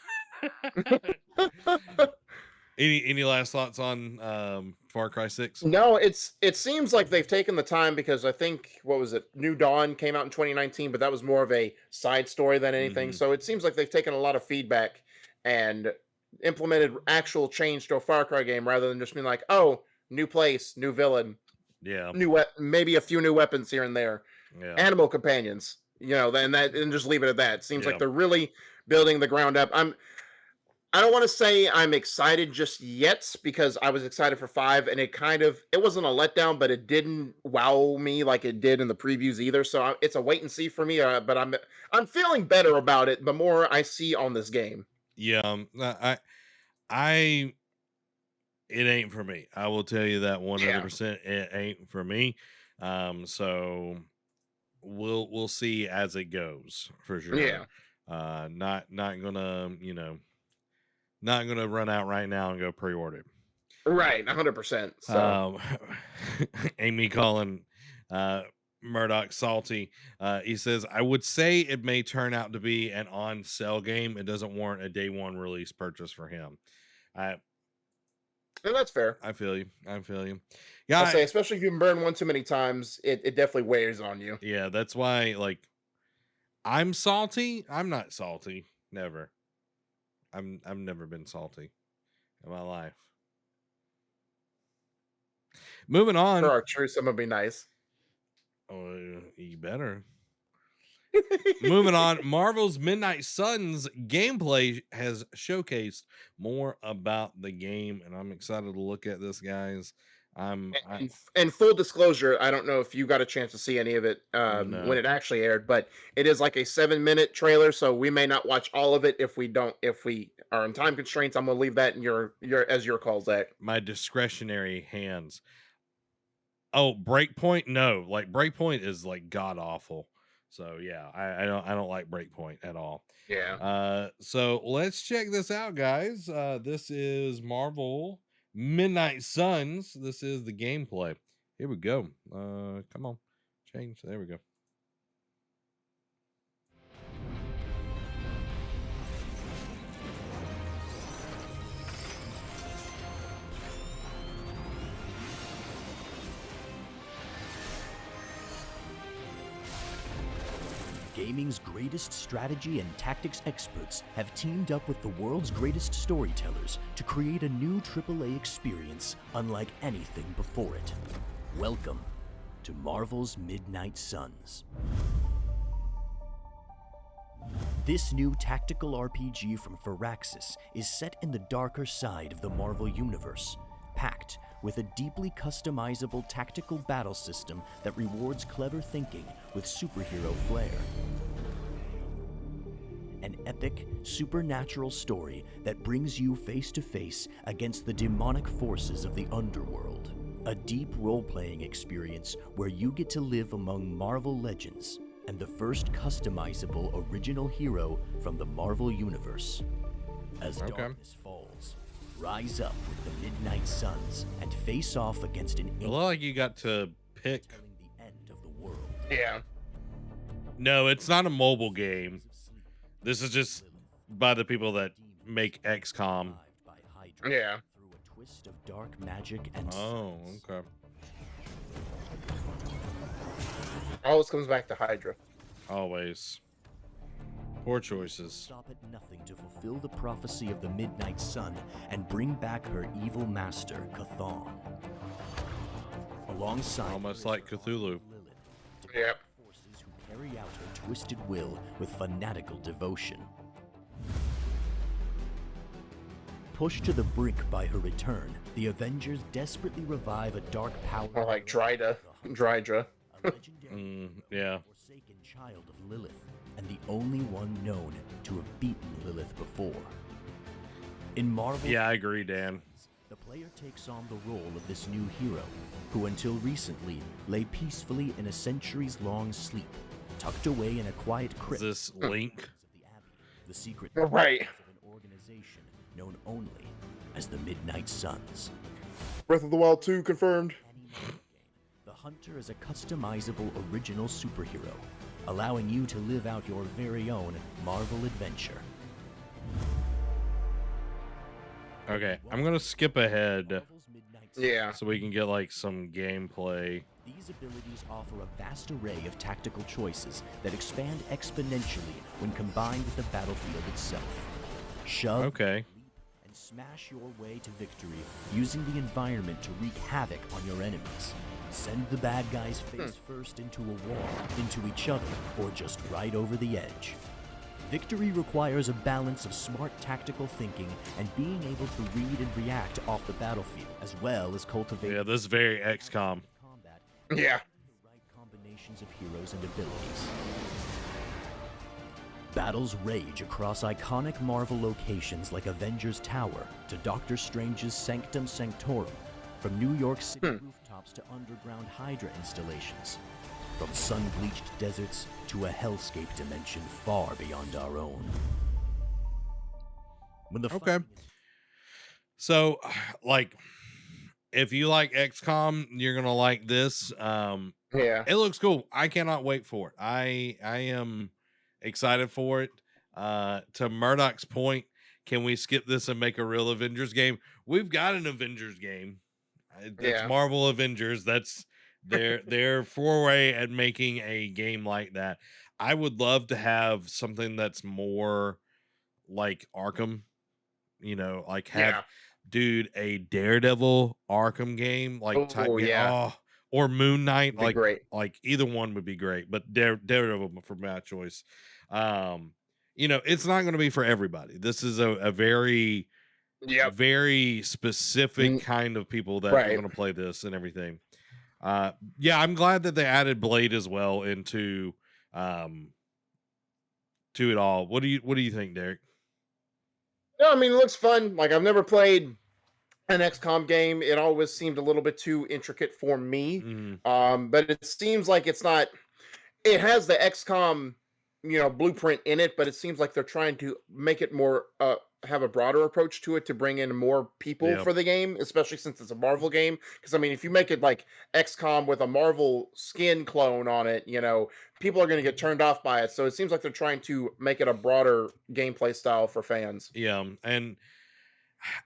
Any last thoughts on Far Cry 6? No, it seems like they've taken the time because I think what was it? New Dawn came out in 2019, but that was more of a side story than anything. Hmm. So it seems like they've taken a lot of feedback and implemented actual change to a Far Cry game rather than just being like, "Oh, new place, new villain, Yeah. maybe a few new weapons here and there, Yeah. animal companions." Then that and just leave it at that. Seems like Yeah. they're really building the ground up. I don't want to say I'm excited just yet because I was excited for 5 and it wasn't a letdown, but it didn't wow me like it did in the previews either. So it's a wait and see for me, but I'm feeling better about it the more I see on this game. Yeah. I it ain't for me. I will tell you that Yeah. 100%. It ain't for me. So we'll see as it goes for sure. Yeah. Not gonna, not gonna run out right now and go pre-order it. Right. 100%. So Um, Amy calling uh, Murdoch salty. He says, I would say it may turn out to be an on sale game. It doesn't warrant a day one release purchase for him. I and that's fair. I feel you. I feel you. I'll Yeah, say, especially if you burn one too many times, it definitely wears on you. yeah. That's why, like, I'm salty. I'm not salty. Never. I've never been salty in my life. Moving For on. our truce, I'm gonna be nice. Oh, you better. Moving on, Marvel's Midnight Suns gameplay has showcased more about the game, and I'm excited to look at this, guys. And full disclosure, I don't know if you got a chance to see any of it when No, it actually aired, but it is like a 7-minute trailer, so we may not watch all of it if we don't. If we are in time constraints, I'm gonna leave that in your as your call, Zach. my discretionary hands. Oh, Breakpoint, no, like Breakpoint is like god awful. So yeah, I don't like Breakpoint at all. Yeah. So let's check this out, guys. This is Marvel Midnight Suns. This is the gameplay. Here we go. Come on, change. There we go. Gaming's greatest strategy and tactics experts have teamed up with the world's greatest storytellers to create a new AAA experience unlike anything before it. Welcome to Marvel's Midnight Suns. This new tactical RPG from Firaxis is set in the darker side of the Marvel Universe, packed with a deeply customizable tactical battle system that rewards clever thinking with superhero flair. An epic, supernatural story that brings you face to face against the demonic forces of the underworld. A deep role-playing experience where you get to live among Marvel legends and the first customizable original hero from the Marvel Universe. As darkness falls, rise up with the Midnight Suns and face off against an It looked like you got to pick. telling the end of the world. Yeah. No, it's not a mobile game. This is just by the people that make XCOM. Yeah. Through a twist of dark magic and Oh, science. okay. Always comes back to Hydra. Always. Poor choices. Stop at nothing to fulfill the prophecy of the Midnight Sun and bring back her evil master, Chthon. Alongside Almost like Cthulhu. Lilith, Yep. forces who carry out her twisted will with fanatical devotion. Pushed to the brink by her return, the Avengers desperately revive a dark power. More like Drydra. A legendary Yeah. forsaken child of Lilith, and the only one known to have beaten Lilith before. In Marvel, Yeah, I agree, Dan. the player takes on the role of this new hero, who until recently lay peacefully in a centuries-long sleep, tucked away in a quiet Is crypt this Link? of the Abbey, the secret Right. of an organization known only as the Midnight Suns. Breath of the Wild 2 confirmed. Any Marvel game, the Hunter is a customizable original superhero, allowing you to live out your very own Marvel adventure. Okay, I'm gonna skip ahead Marvel's Midnight Yeah. so we can get like some gameplay. These abilities offer a vast array of tactical choices that expand exponentially when combined with the battlefield itself. Shove, Okay. leap, and smash your way to victory using the environment to wreak havoc on your enemies. Send the bad guys face first into a wall, into each other, or just right over the edge. Victory requires a balance of smart tactical thinking and being able to read and react off the battlefield, as well as cultivating Yeah, this is very XCOM. combat Yeah. the right combinations of heroes and abilities. Battles rage across iconic Marvel locations like Avengers Tower to Doctor Strange's Sanctum Sanctorum, from New York City rooftops to underground Hydra installations, from sun-bleached deserts to a hellscape dimension far beyond our own. When the Okay. So, like, if you like XCOM, you're gonna like this. Yeah. It looks cool. I cannot wait for it. I am excited for it. To Murdoch's point, can we skip this and make a real Avengers game? We've got an Avengers game. It's Yeah. Marvel Avengers. That's their foray at making a game like that. I would love to have something that's more like Arkham, like have Yeah. dude a Daredevil Arkham game, like type Oh, yeah. or Moon Knight, It'd be great. like either one would be great, but Daredevil for my choice. It's not going to be for everybody. This is a very Yep. very specific Mm, kind of people that are right. going to play this and everything. Yeah, I'm glad that they added Blade as well into to it all. What do you think, Derek? No, I mean, it looks fun. Like, I've never played an XCOM game. It always seemed a little bit too intricate for me. Mhm. But it seems like it's not. It has the XCOM, blueprint in it, but it seems like they're trying to make it more, have a broader approach to it to bring in more people Yeah. for the game, especially since it's a Marvel game. Because I mean, if you make it like XCOM with a Marvel skin clone on it, people are going to get turned off by it. So it seems like they're trying to make it a broader gameplay style for fans. Yeah, and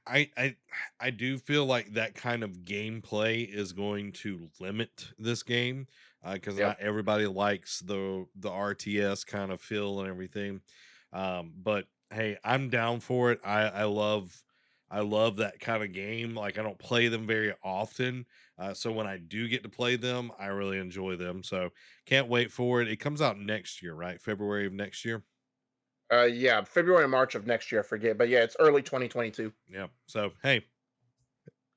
I do feel like that kind of gameplay is going to limit this game because Yep. not everybody likes the RTS kind of feel and everything. But hey, I'm down for it. I love that kind of game. Like I don't play them very often, so when I do get to play them, I really enjoy them. So can't wait for it. It comes out next year, right? February of next year. Yeah, February and March of next year, I forget. But yeah, it's early 2022. Yeah. So hey,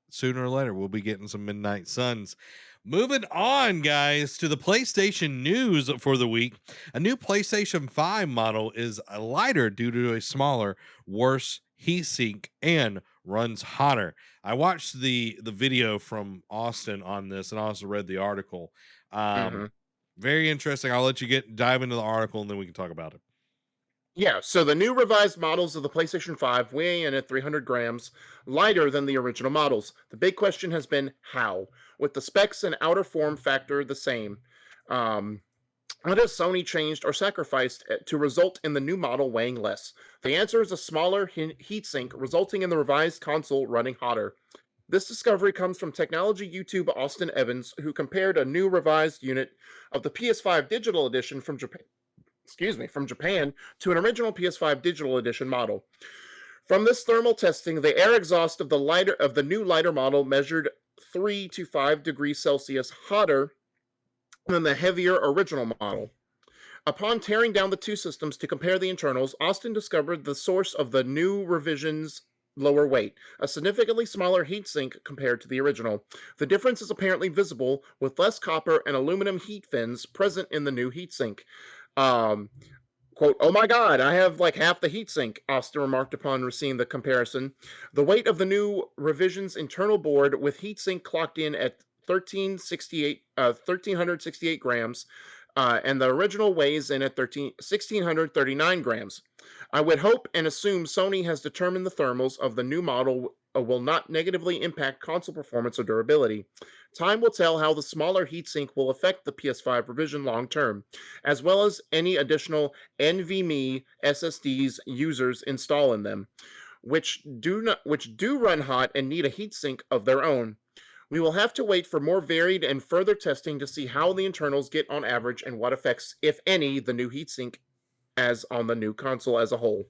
sooner or later we'll be getting some Midnight Suns. Moving on, guys, to the PlayStation news for the week. A new PlayStation 5 model is lighter due to a smaller, worse heatsink and runs hotter. I watched the video from Austin on this and I also read the article. hmm Very interesting. I'll let you dive into the article and then we can talk about it. Yeah, so the new revised models of the PlayStation 5 weigh in at 300 grams, lighter than the original models. The big question has been how? With the specs and outer form factor the same, um, what has Sony changed or sacrificed to result in the new model weighing less? The answer is a smaller heatsink, resulting in the revised console running hotter. This discovery comes from technology YouTube Austin Evans, who compared a new revised unit of the PS5 Digital Edition from Japan to an original PS5 Digital Edition model. From this thermal testing, the air exhaust of the new lighter model measured 3 to 5 degrees Celsius hotter than the heavier original model. Upon tearing down the two systems to compare the internals, Austin discovered the source of the new revision's lower weight, a significantly smaller heatsink compared to the original. The difference is apparently visible with less copper and aluminum heat fins present in the new heatsink. Um, Quote, "Oh my god, I have like half the heatsink," Austin remarked upon receiving the comparison. The weight of the new revision's internal board with heatsink clocked in at 1,368 grams, and the original weighs in at 1,639 grams. I would hope and assume Sony has determined the thermals of the new model will not negatively impact console performance or durability. Time will tell how the smaller heatsink will affect the PS5 revision long term, as well as any additional NVMe SSDs users install in them, which do run hot and need a heatsink of their own. We will have to wait for more varied and further testing to see how the internals get on average and what effects, if any, the new heatsink as on the new console as a whole.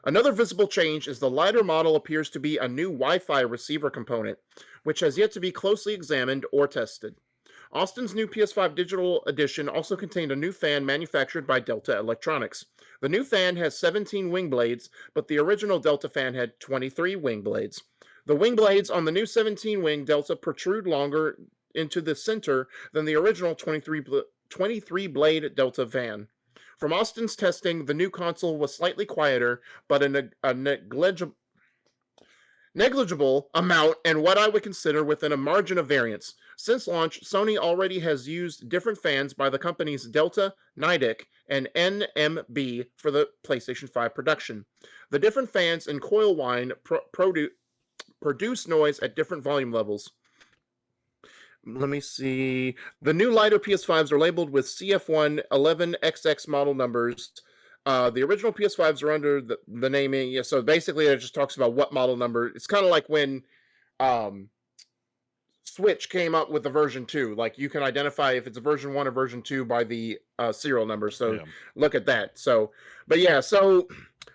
Another visible change is the lighter model appears to be a new Wi-Fi receiver component, which has yet to be closely examined or tested. Austin's new PS5 Digital Edition also contained a new fan manufactured by Delta Electronics. The new fan has 17 wing blades, but the original Delta fan had 23 wing blades. The wing blades on the new 17 wing Delta protrude longer into the center than the original 23 blade Delta fan. From Austin's testing, the new console was slightly quieter, but a negligible amount and what I would consider within a margin of variance. Since launch, Sony already has used different fans by the companies Delta, Nidec, and NMB for the PlayStation 5 production. The different fans and coil whine produce noise at different volume levels. Let me see. The new lighter PS5s are labeled with CF1 11XX model numbers. The original PS5s are under the naming. Yeah, so basically, it just talks about what model number. It's kind of like when um, Switch came up with the version 2. Like you can identify if it's a version 1 or version 2 by the serial number. So Yeah. look at that. So, but yeah, so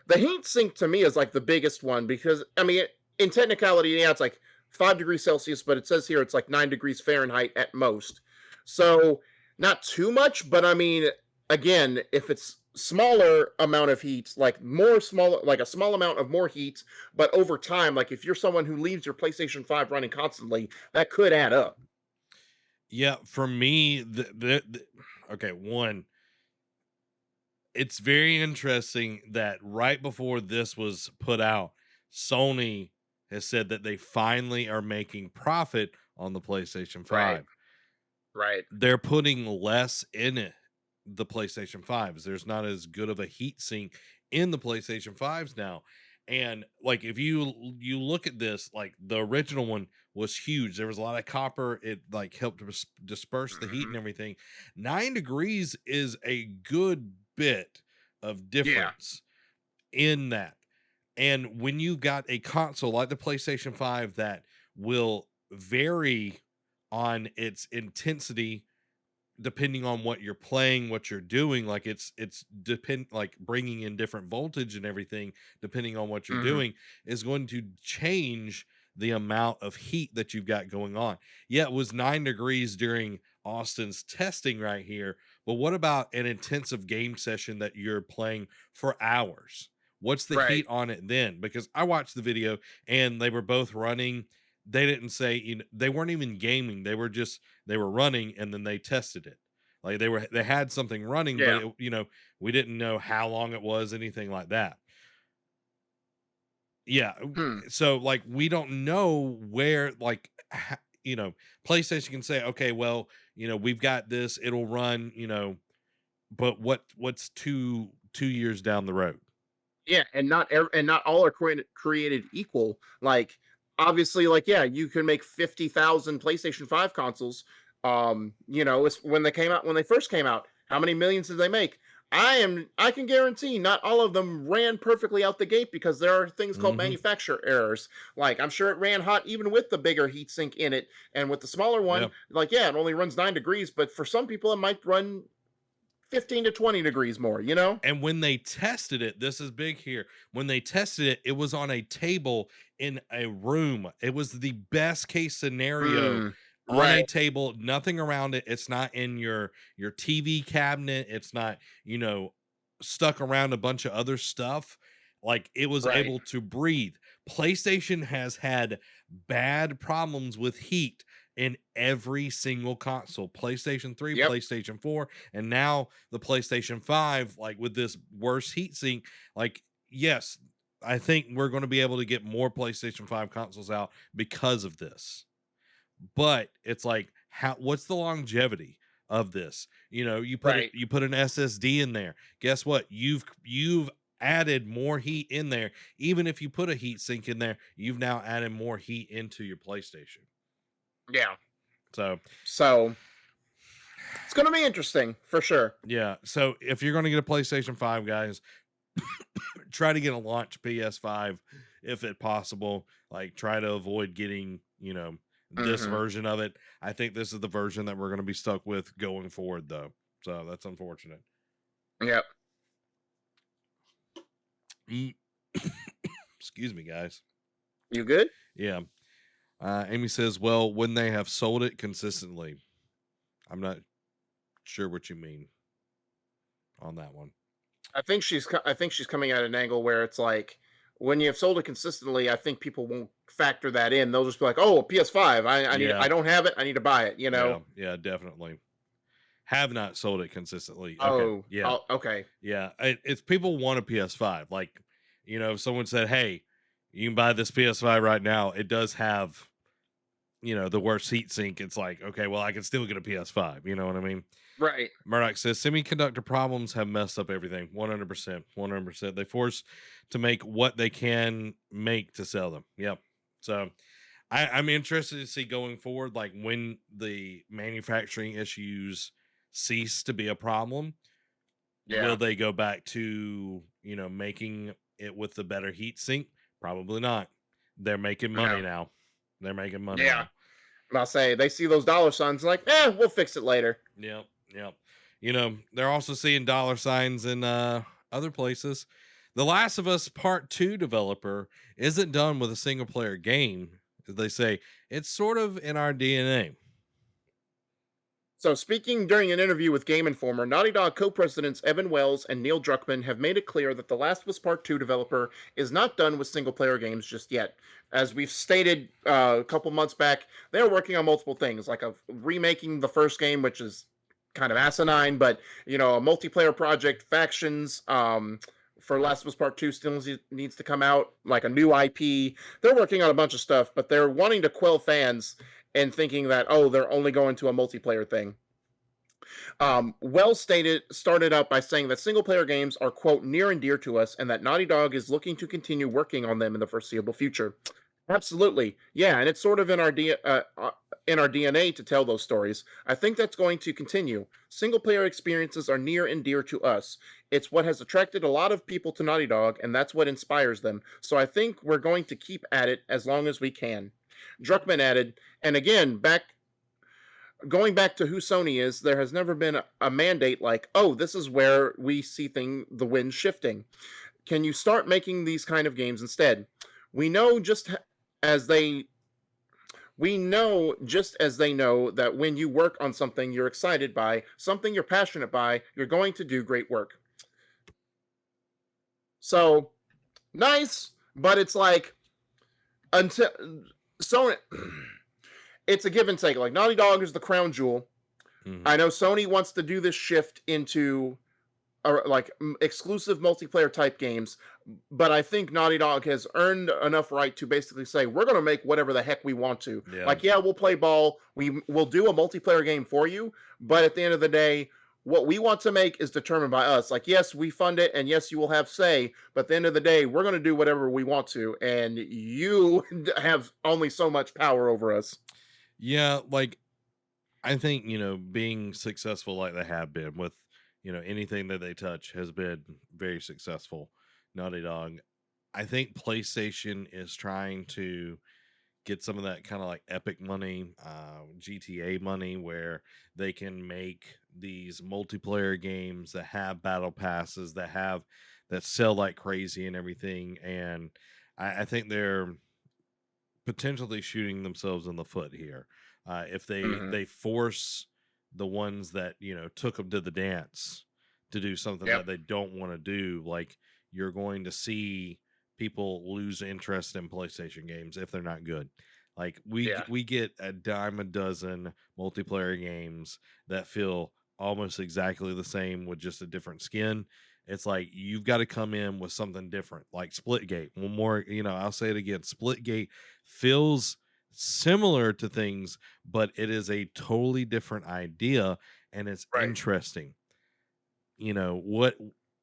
the heat sink to me is like the biggest one because, I mean, in technicality, yeah, it's like 5 degrees Celsius, but it says here it's like 9 degrees Fahrenheit at most. So not too much, but I mean, again, if it's smaller amount of heat, like like a small amount of more heat, but over time, like if you're someone who leaves your PlayStation 5 running constantly, that could add up. Yeah, for me, okay, one, it's very interesting that right before this was put out, Sony has said that they finally are making profit on the PlayStation Right. 5. Right. They're putting less in it, the PlayStation 5s. There's not as good of a heat sink in the PlayStation 5s now. And like if you look at this, like the original one was huge. There was a lot of copper. It like helped disperse the heat Mhm. and everything. 9 degrees is a good bit of difference in that. And when you got a console like the PlayStation 5 that will vary on its intensity depending on what you're playing, what you're doing, like it's depend like bringing in different voltage and everything depending on what you're Mhm. doing is going to change the amount of heat that you've got going on. Yeah, it was 9 degrees during Austin's testing right here, but what about an intensive game session that you're playing for hours? What's the Right. heat on it then? Because I watched the video and they were both running. They didn't say, they weren't even gaming. They were running and then they tested it. Like they had something running, but Yeah. we didn't know how long it was, anything like that. Yeah. Hmm. So like we don't know where like PlayStation can say, okay, well, we've got this, it'll run, but what's 2 years down the road? Yeah, and not all are created equal. Like obviously, like yeah, you can make 50,000 PlayStation 5 consoles. It's when they first came out. How many millions did they make? I can guarantee not all of them ran perfectly out the gate because there are things called Hmm. manufacturer errors. Like I'm sure it ran hot even with the bigger heatsink in it, and with the smaller Yeah. one, like yeah, it only runs 9 degrees, but for some people it might run 15 to 20 degrees more. And when they tested it, this is big here. When they tested it, it was on a table in a room. It was the best case scenario Mm, on a right. table, nothing around it. It's not in your TV cabinet. It's not, stuck around a bunch of other stuff. Like it was Right. able to breathe. PlayStation has had bad problems with heat in every single console. PlayStation 3, Yep. PlayStation 4, and now the PlayStation 5, like with this worse heatsink, like, yes, I think we're going to be able to get more PlayStation 5 consoles out because of this. But it's like, what's the longevity of this? Right. You put an SSD in there. Guess what? You've added more heat in there. Even if you put a heat sink in there, you've now added more heat into your PlayStation. Yeah. So So it's going to be interesting for sure. yeah. So if you're going to get a PlayStation 5, guys, try to get a launch PS5 if it possible. Like try to avoid getting, this Hmm. version of it. I think this is the version that we're going to be stuck with going forward though. So that's unfortunate. Yep. Mm. Excuse me, guys. You good? Yeah. Amy says, well, when they have sold it consistently. I'm not sure what you mean on that one. I think she's coming at an angle where it's like when you have sold it consistently, I think people won't factor that in. They'll just be like, "Oh, a PS5. I Yeah. don't have it. I need to buy it." Yeah, yeah, definitely. have not sold it consistently. Okay, Oh, yeah, oh, okay. yeah. It's people want a PS5. Like, if someone said, "Hey, you can buy this PS5 right now," it does have the worst heat sink. It's like, okay, well, I can still get a PS5. You know what I mean? Right. Murdoch says semiconductor problems have messed up everything. 100%. 100%. They force to make what they can make to sell them. Yep. So I'm interested to see going forward, like when the manufacturing issues cease to be a problem, will Yeah. they go back to, making it with the better heat sink? Probably not. They're making money No. now. They're making money Yeah. now. And I'll say they see those dollar signs like, we'll fix it later. Yep, yep. They're also seeing dollar signs in other places. The Last of Us Part 2 developer isn't done with a single player game. As they say, it's sort of in our DNA. So, speaking during an interview with Game Informer, Naughty Dog co-presidents Evan Wells and Neil Druckmann have made it clear that The Last of Us Part 2 developer is not done with single-player games just yet. As we've stated a couple months back, they're working on multiple things, like remaking the first game, which is kind of asinine, but, a multiplayer project, factions, for Last of Us Part 2 still needs to come out, like a new IP. They're working on a bunch of stuff, but they're wanting to quell fans and thinking that, they're only going to a multiplayer thing. Wells started out by saying that single player games are, quote, near and dear to us, and that Naughty Dog is looking to continue working on them in the foreseeable future. Absolutely. Yeah, and it's sort of in our DNA to tell those stories. I think that's going to continue. Single player experiences are near and dear to us. It's what has attracted a lot of people to Naughty Dog, and that's what inspires them. So I think we're going to keep at it as long as we can. Druckmann added, and again, going back to who Sony is, there has never been a mandate like, this is where we see the wind shifting. Can you start making these kind of games instead? We know as they know that when you work on something you're excited by, something you're passionate by, you're going to do great work. So nice, but it's like until Sony. It's a give and take. Like Naughty Dog is the crown jewel. Mhm. I know Sony wants to do this shift into exclusive multiplayer type games, but I think Naughty Dog has earned enough right to basically say we're going to make whatever the heck we want to. Yeah. Like, yeah, we'll play ball. We'll do a multiplayer game for you, but at the end of the day, what we want to make is determined by us. Like, yes, we fund it, and yes, you will have say, but at the end of the day, we're going to do whatever we want to, and you have only so much power over us. Yeah, like I think, being successful like they have been with, anything that they touch has been very successful. Naughty Dog. I think PlayStation is trying to get some of that kind of like Epic money, GTA money, where they can make these multiplayer games that have battle passes, that sell like crazy and everything. And I think they're potentially shooting themselves in the foot here. If they force the ones that took them to the dance to do something that they don't want to do, like you're going to see people lose interest in PlayStation games if they're not good. Like we get a dime a dozen multiplayer games that feel almost exactly the same with just a different skin. It's like you've got to come in with something different, like Splitgate. One more, I'll say it again. Splitgate feels similar to things, but it is a totally different idea, and it's interesting. What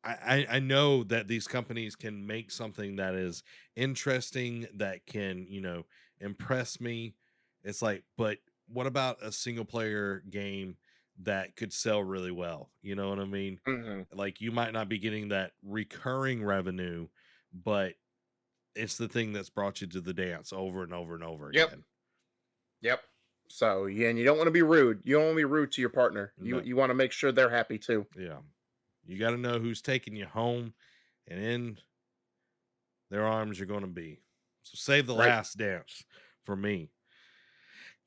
I know that these companies can make something that is interesting, that can, impress me. It's like, but what about a single player game that could sell really well? You know what I mean? Like you might not be getting that recurring revenue, but it's the thing that's brought you to the dance over and over and over again. Yep. So yeah, and you don't want to be rude. You don't want to be rude to your partner. You want to make sure they're happy too. Yeah. You got to know who's taking you home, and in their arms you're going to be. So save the last dance for me.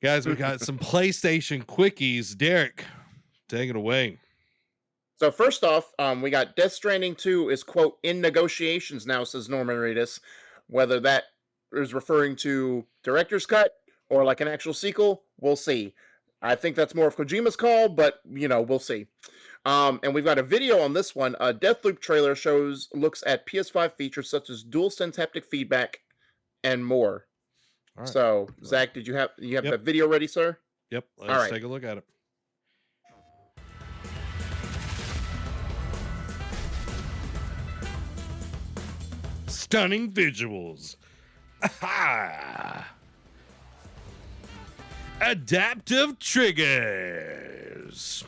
Guys, we got some PlayStation quickies. Derek, take it away. So first off, we got Death Stranding 2 is, quote, in negotiations now, says Norman Reedus. Whether that is referring to director's cut or like an actual sequel, we'll see. I think that's more of Kojima's call, but we'll see. And we've got a video on this one. A Deathloop trailer looks at PS5 features such as DualSense haptic feedback and more. All right. So, Zach, did you have Yep. that video ready, sir? Yep. All Let's right. take a look at it. Stunning visuals. Aha! Adaptive triggers.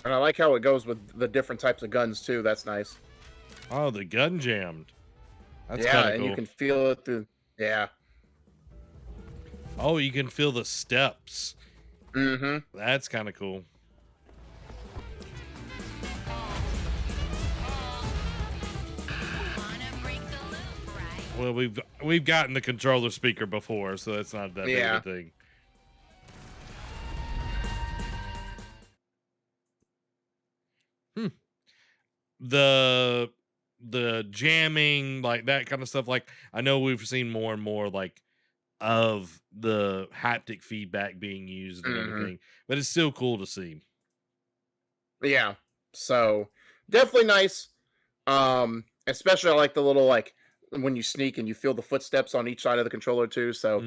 And I like how it goes with the different types of guns too. That's nice. Oh, the gun jammed. That's yeah, kind of and cool. you can feel it through. Yeah. Oh, you can feel the steps. Mm-hmm. That's kind of cool. Well, we've gotten the controller speaker before, so that's not that big of a thing. The jamming, like that kind of stuff. Like I know we've seen more and more like of the haptic feedback being used and everything, but it's still cool to see. Yeah. So definitely nice. Especially I like the little like when you sneak and you feel the footsteps on each side of the controller too. So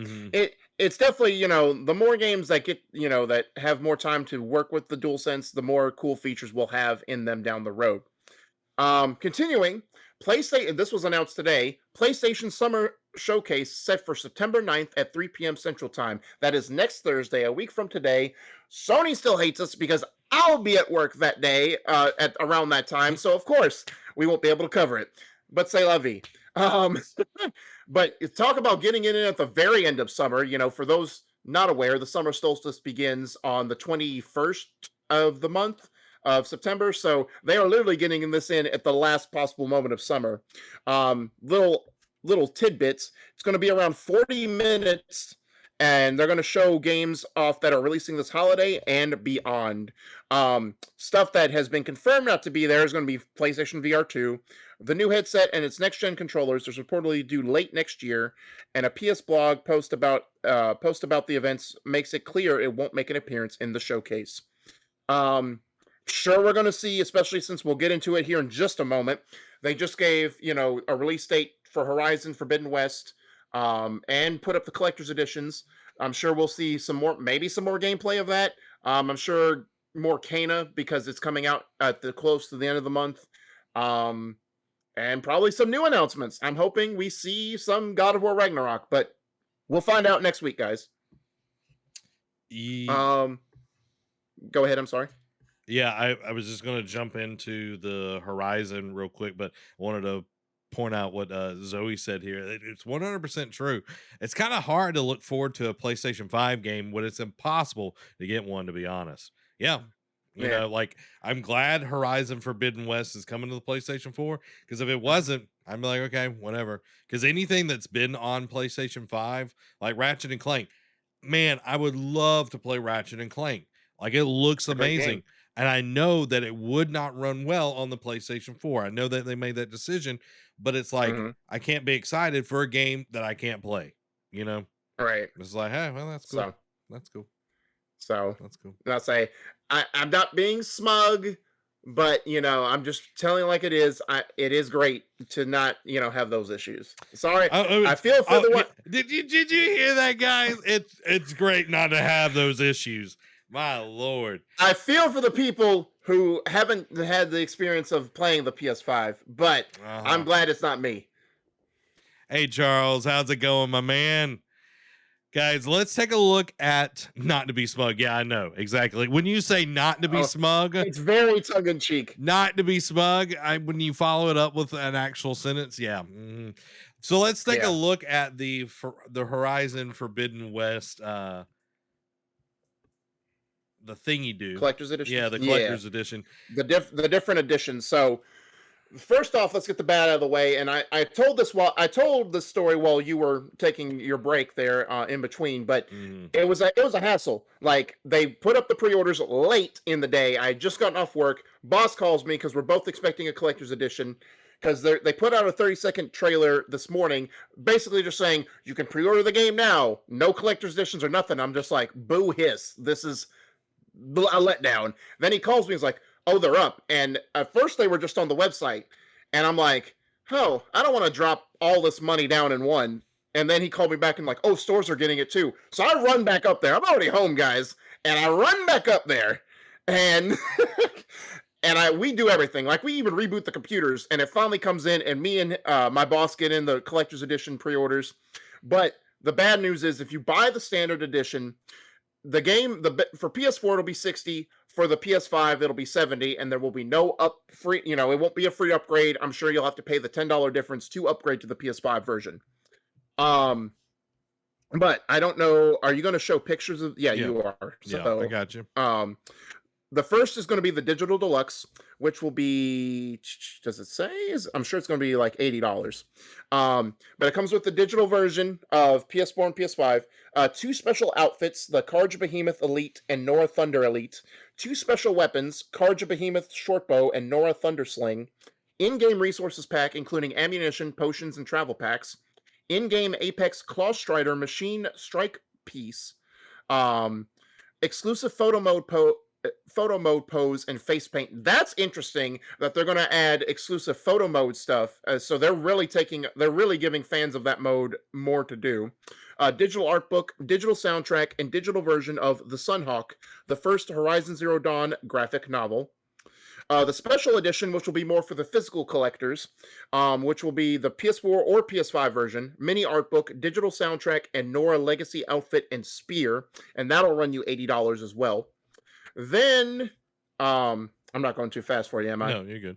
it's definitely, the more games that get, that have more time to work with the DualSense, the more cool features we'll have in them down the road. Continuing, PlayStation, this was announced today, PlayStation Summer Showcase set for September 9th at 3 p.m. Central Time. That is next Thursday, a week from today. Sony still hates us because I'll be at work that day at around that time. So, of course, we won't be able to cover it. But say la vie. But talk about getting it in at the very end of summer. For those not aware, the summer solstice begins on the 21st of the month of September. So they are literally getting this in at the last possible moment of summer. Little tidbits. It's going to be around 40 minutes, and they're going to show games off that are releasing this holiday and beyond. Stuff that has been confirmed not to be there is going to be PlayStation VR 2, the new headset, and its next-gen controllers. There's reportedly due late next year, and a PS blog post about the events makes it clear it won't make an appearance in the showcase. Sure, we're going to see, especially since we'll get into it here in just a moment. They just gave, a release date for Horizon Forbidden West, and put up the collector's editions. I'm sure we'll see maybe some more gameplay of that. I'm sure more Kana because it's coming out at close to the end of the month. And probably some new announcements. I'm hoping we see some God of War Ragnarok, but we'll find out next week, guys. Go ahead. I'm sorry. Yeah, I was just going to jump into the Horizon real quick, but I wanted to point out what Zoe said here. It's 100% true. It's kind of hard to look forward to a PlayStation 5 game when it's impossible to get one, to be honest. Yeah. You know, like I'm glad Horizon Forbidden West is coming to the PlayStation 4, because if it wasn't, I'm like, okay, whatever. Because anything that's been on PlayStation 5, like Ratchet and Clank, man, I would love to play Ratchet and Clank. Like it looks amazing. And I know that it would not run well on the PlayStation 4. I know that they made that decision, but it's like, I can't be excited for a game that I can't play, Right. It's like, hey, well, that's cool. That's cool. So that's cool. And I'll say, I'm not being smug, but, I'm just telling you like it is. It is great to not, have those issues. Sorry. I feel for the one. Did you hear that, guys? It's great not to have those issues. My Lord. I feel for the people who haven't had the experience of playing the PS5, but I'm glad it's not me. Hey, Charles, how's it going, my man? Guys, let's take a look at not to be smug. Yeah, I know. Exactly. When you say not to be smug, it's very tongue-in-cheek. Not to be smug, when you follow it up with an actual sentence, yeah. So let's take a look at the Horizon Forbidden West the thing you do collector's edition. Yeah, the collector's edition. The different editions. So first off, let's get the bad out of the way. And I told this story while you were taking your break there in between, but it was a hassle. Like they put up the pre-orders late in the day. I had just gotten off work. Boss calls me because we're both expecting a collector's edition. because they put out a 30-second trailer this morning, basically just saying you can pre-order the game now, no collector's editions or nothing. I'm just like, boo hiss, this is a letdown. Then he calls me, he's like, oh, they're up. And at first they were just on the website, and I'm like, oh, I don't want to drop all this money down in one. And then he called me back and like, oh, stores are getting it too. So I run back up there. I'm already home, guys, and I run back up there, and we do everything. Like, we even reboot the computers, and it finally comes in, and me and my boss get in the collector's edition pre-orders. But the bad news is, if you buy the standard edition, the game for PS4 it'll be 60, for the PS5 it'll be 70, and there will be no free. It won't be a free upgrade. I'm sure you'll have to pay the $10 difference to upgrade to the PS5 version. But I don't know. Are you going to show pictures of? Yeah, you are. So, yeah, I got you. The first is going to be the digital deluxe, which will be, does it say? I'm sure it's going to be like $80. But it comes with the digital version of PS4 and PS5, 2 special outfits, the Karja Behemoth Elite and Nora Thunder Elite, 2 special weapons, Karja Behemoth Shortbow and Nora Thunder Sling, in-game resources pack, including ammunition, potions, and travel packs, in-game Apex Claw Strider Machine Strike Piece, exclusive photo mode pose and face paint. That's interesting that they're going to add exclusive photo mode stuff. So they're really giving fans of that mode more to do. Digital art book, digital soundtrack, and digital version of The Sunhawk, the first Horizon Zero Dawn graphic novel. The special edition, which will be more for the physical collectors, which will be the PS4 or PS5 version, mini art book, digital soundtrack, and Nora Legacy outfit and spear, and that'll run you $80 as well. Then, I'm not going too fast for you, am I? No, you're good.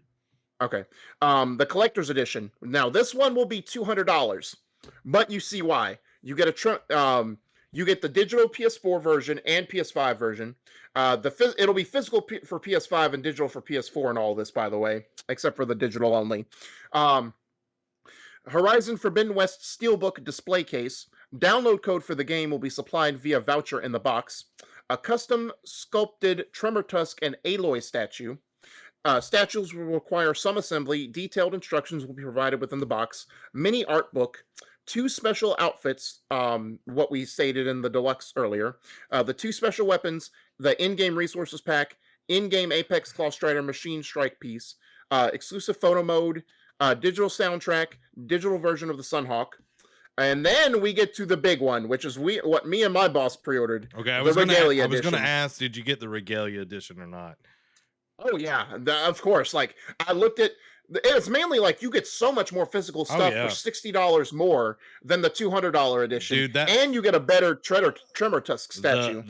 Okay. The collector's edition. Now, this one will be $200, but you see why. You get you get the digital PS4 version and PS5 version. It'll be physical for PS5 and digital for PS4 and all this, by the way, except for the digital only. Horizon Forbidden West Steelbook display case. Download code for the game will be supplied via voucher in the box. A custom sculpted Tremor Tusk and Aloy statue. Statues will require some assembly. Detailed instructions will be provided within the box. Mini art book. 2 special outfits, what we stated in the deluxe earlier. The 2 special weapons, the in-game resources pack, in-game Apex Claw Strider Machine Strike Piece, exclusive photo mode, digital soundtrack, digital version of the Sunhawk. And then we get to the big one, which is what me and my boss pre-ordered. Okay, I was going to ask, did you get the Regalia edition or not? Oh yeah, of course. Like, I looked at, it's mainly like you get so much more physical stuff for $60 more than the $200 edition. Dude, and you get a better Tremor Tusk statue.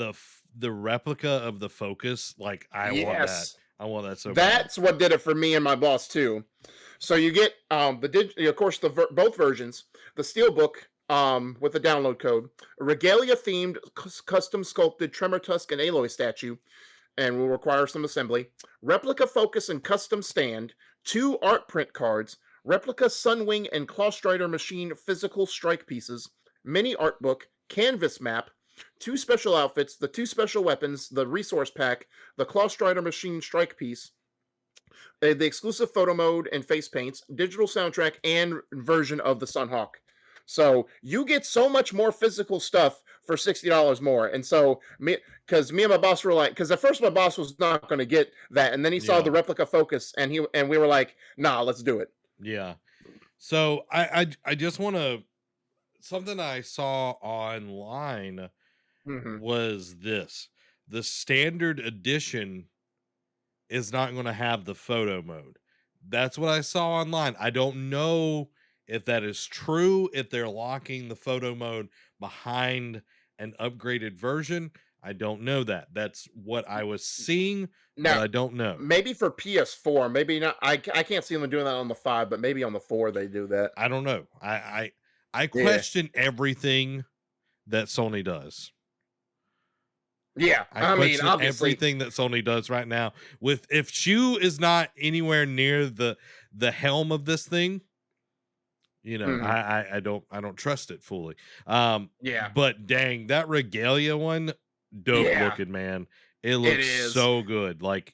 The replica of the Focus, like, I want that. I want that so That's bad. what did it for me and my boss too. So you get of course both versions, the Steelbook with the download code, a Regalia themed custom sculpted Tremor Tusk and Aloy statue, and will require some assembly, replica Focus and custom stand, 2 art print cards, replica Sunwing and Claw Strider Machine physical strike pieces, mini art book, canvas map, 2 special outfits, the 2 special weapons, the resource pack, the Claw Strider Machine strike piece, the exclusive photo mode and face paints, digital soundtrack, and version of the Sunhawk. So you get so much more physical stuff for $60 more. And so because me and my boss were like, because at first my boss was not going to get that, and then he saw the replica Focus, and we were like, nah, let's do it. Yeah. So I just want to, something I saw online was this: the standard edition is not going to have the photo mode. That's what I saw online. I don't know if that is true, if they're locking the photo mode behind an upgraded version. I don't know that. That's what I was seeing, but I don't know. Maybe for PS4, maybe not. I can't see them doing that on the 5, but maybe on the 4 they do that. I don't know. I question everything that Sony does. Yeah, I mean, obviously everything that Sony does right now. If Shu is not anywhere near the helm of this thing, I don't trust it fully. But dang, that Regalia one, dope looking, man. It looks so good. Like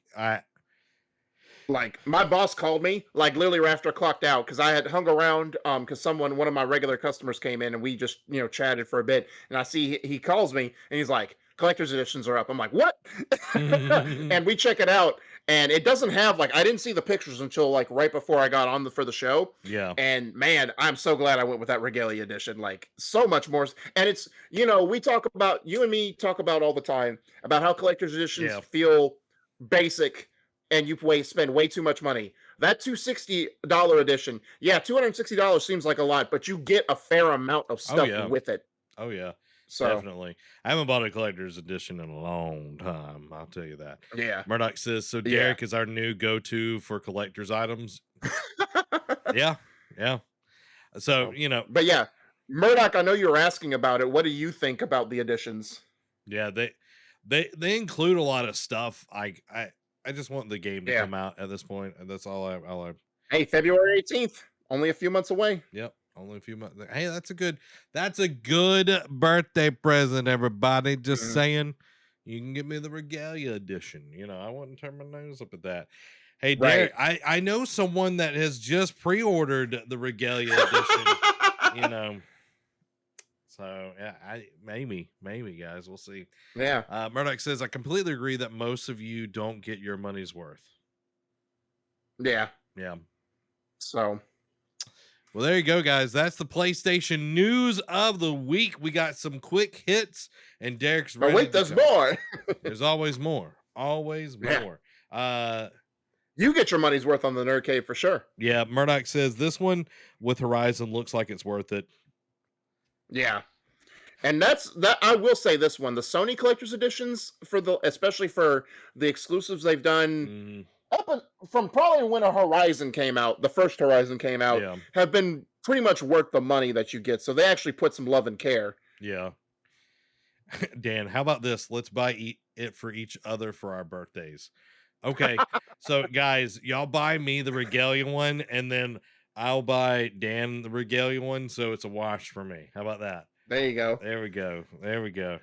Like my boss called me like literally right after I clocked out because I had hung around because one of my regular customers came in and we just chatted for a bit and I see he calls me and he's like collector's editions are up. I'm like what? And we check it out and it doesn't have like I didn't see the pictures until like right before I got on for the show. Yeah. And man, I'm so glad I went with that Regalia edition. Like so much more. And it's we talk about you and me talk about all the time about how collector's editions Yeah. feel basic and you spend way too much money. That $260 edition, yeah, $260 seems like a lot, but you get a fair amount of stuff yeah. with it. Oh yeah. So Definitely. I haven't bought a collector's edition in a long time. I'll tell you that. yeah, Murdoch says, so yeah. Derek is our new go-to for collector's items. Yeah. Yeah. So, But yeah, Murdoch, I know you were asking about it. What do you think about the editions? yeah, they include a lot of stuff. I just want the game to Yeah. come out at this point, and that's all I Hey, February 18th, only a few months away. Yep, only a few months. Hey, that's a good birthday present, everybody. Just saying, you can give me the Regalia edition. I wouldn't turn my nose up at that. Hey, Derek, I know someone that has just pre-ordered the Regalia edition. So yeah, maybe guys, we'll see. Yeah. Murdoch says, I completely agree that most of you don't get your money's worth. Yeah. Yeah. So, well, there you go, guys. That's the PlayStation news of the week. We got some quick hits, and Derek's ready. But wait, there's more. There's always more. Always more. Yeah. You get your money's worth on the Nerd Cave for sure. Yeah, Murdoch says this one with Horizon looks like it's worth it. Yeah. And that I will say this one, the Sony collector's editions especially for the exclusives they've done from probably when a Horizon came out, the first Horizon came out, have been pretty much worth the money that you get. So they actually put some love and care. Yeah. Dan, how about this? Let's buy it for each other for our birthdays. Okay. So guys, y'all buy me the Regalia one, and then I'll buy Dan the Regalia one, so it's a wash for me. How about that? There you go. There we go. There we go.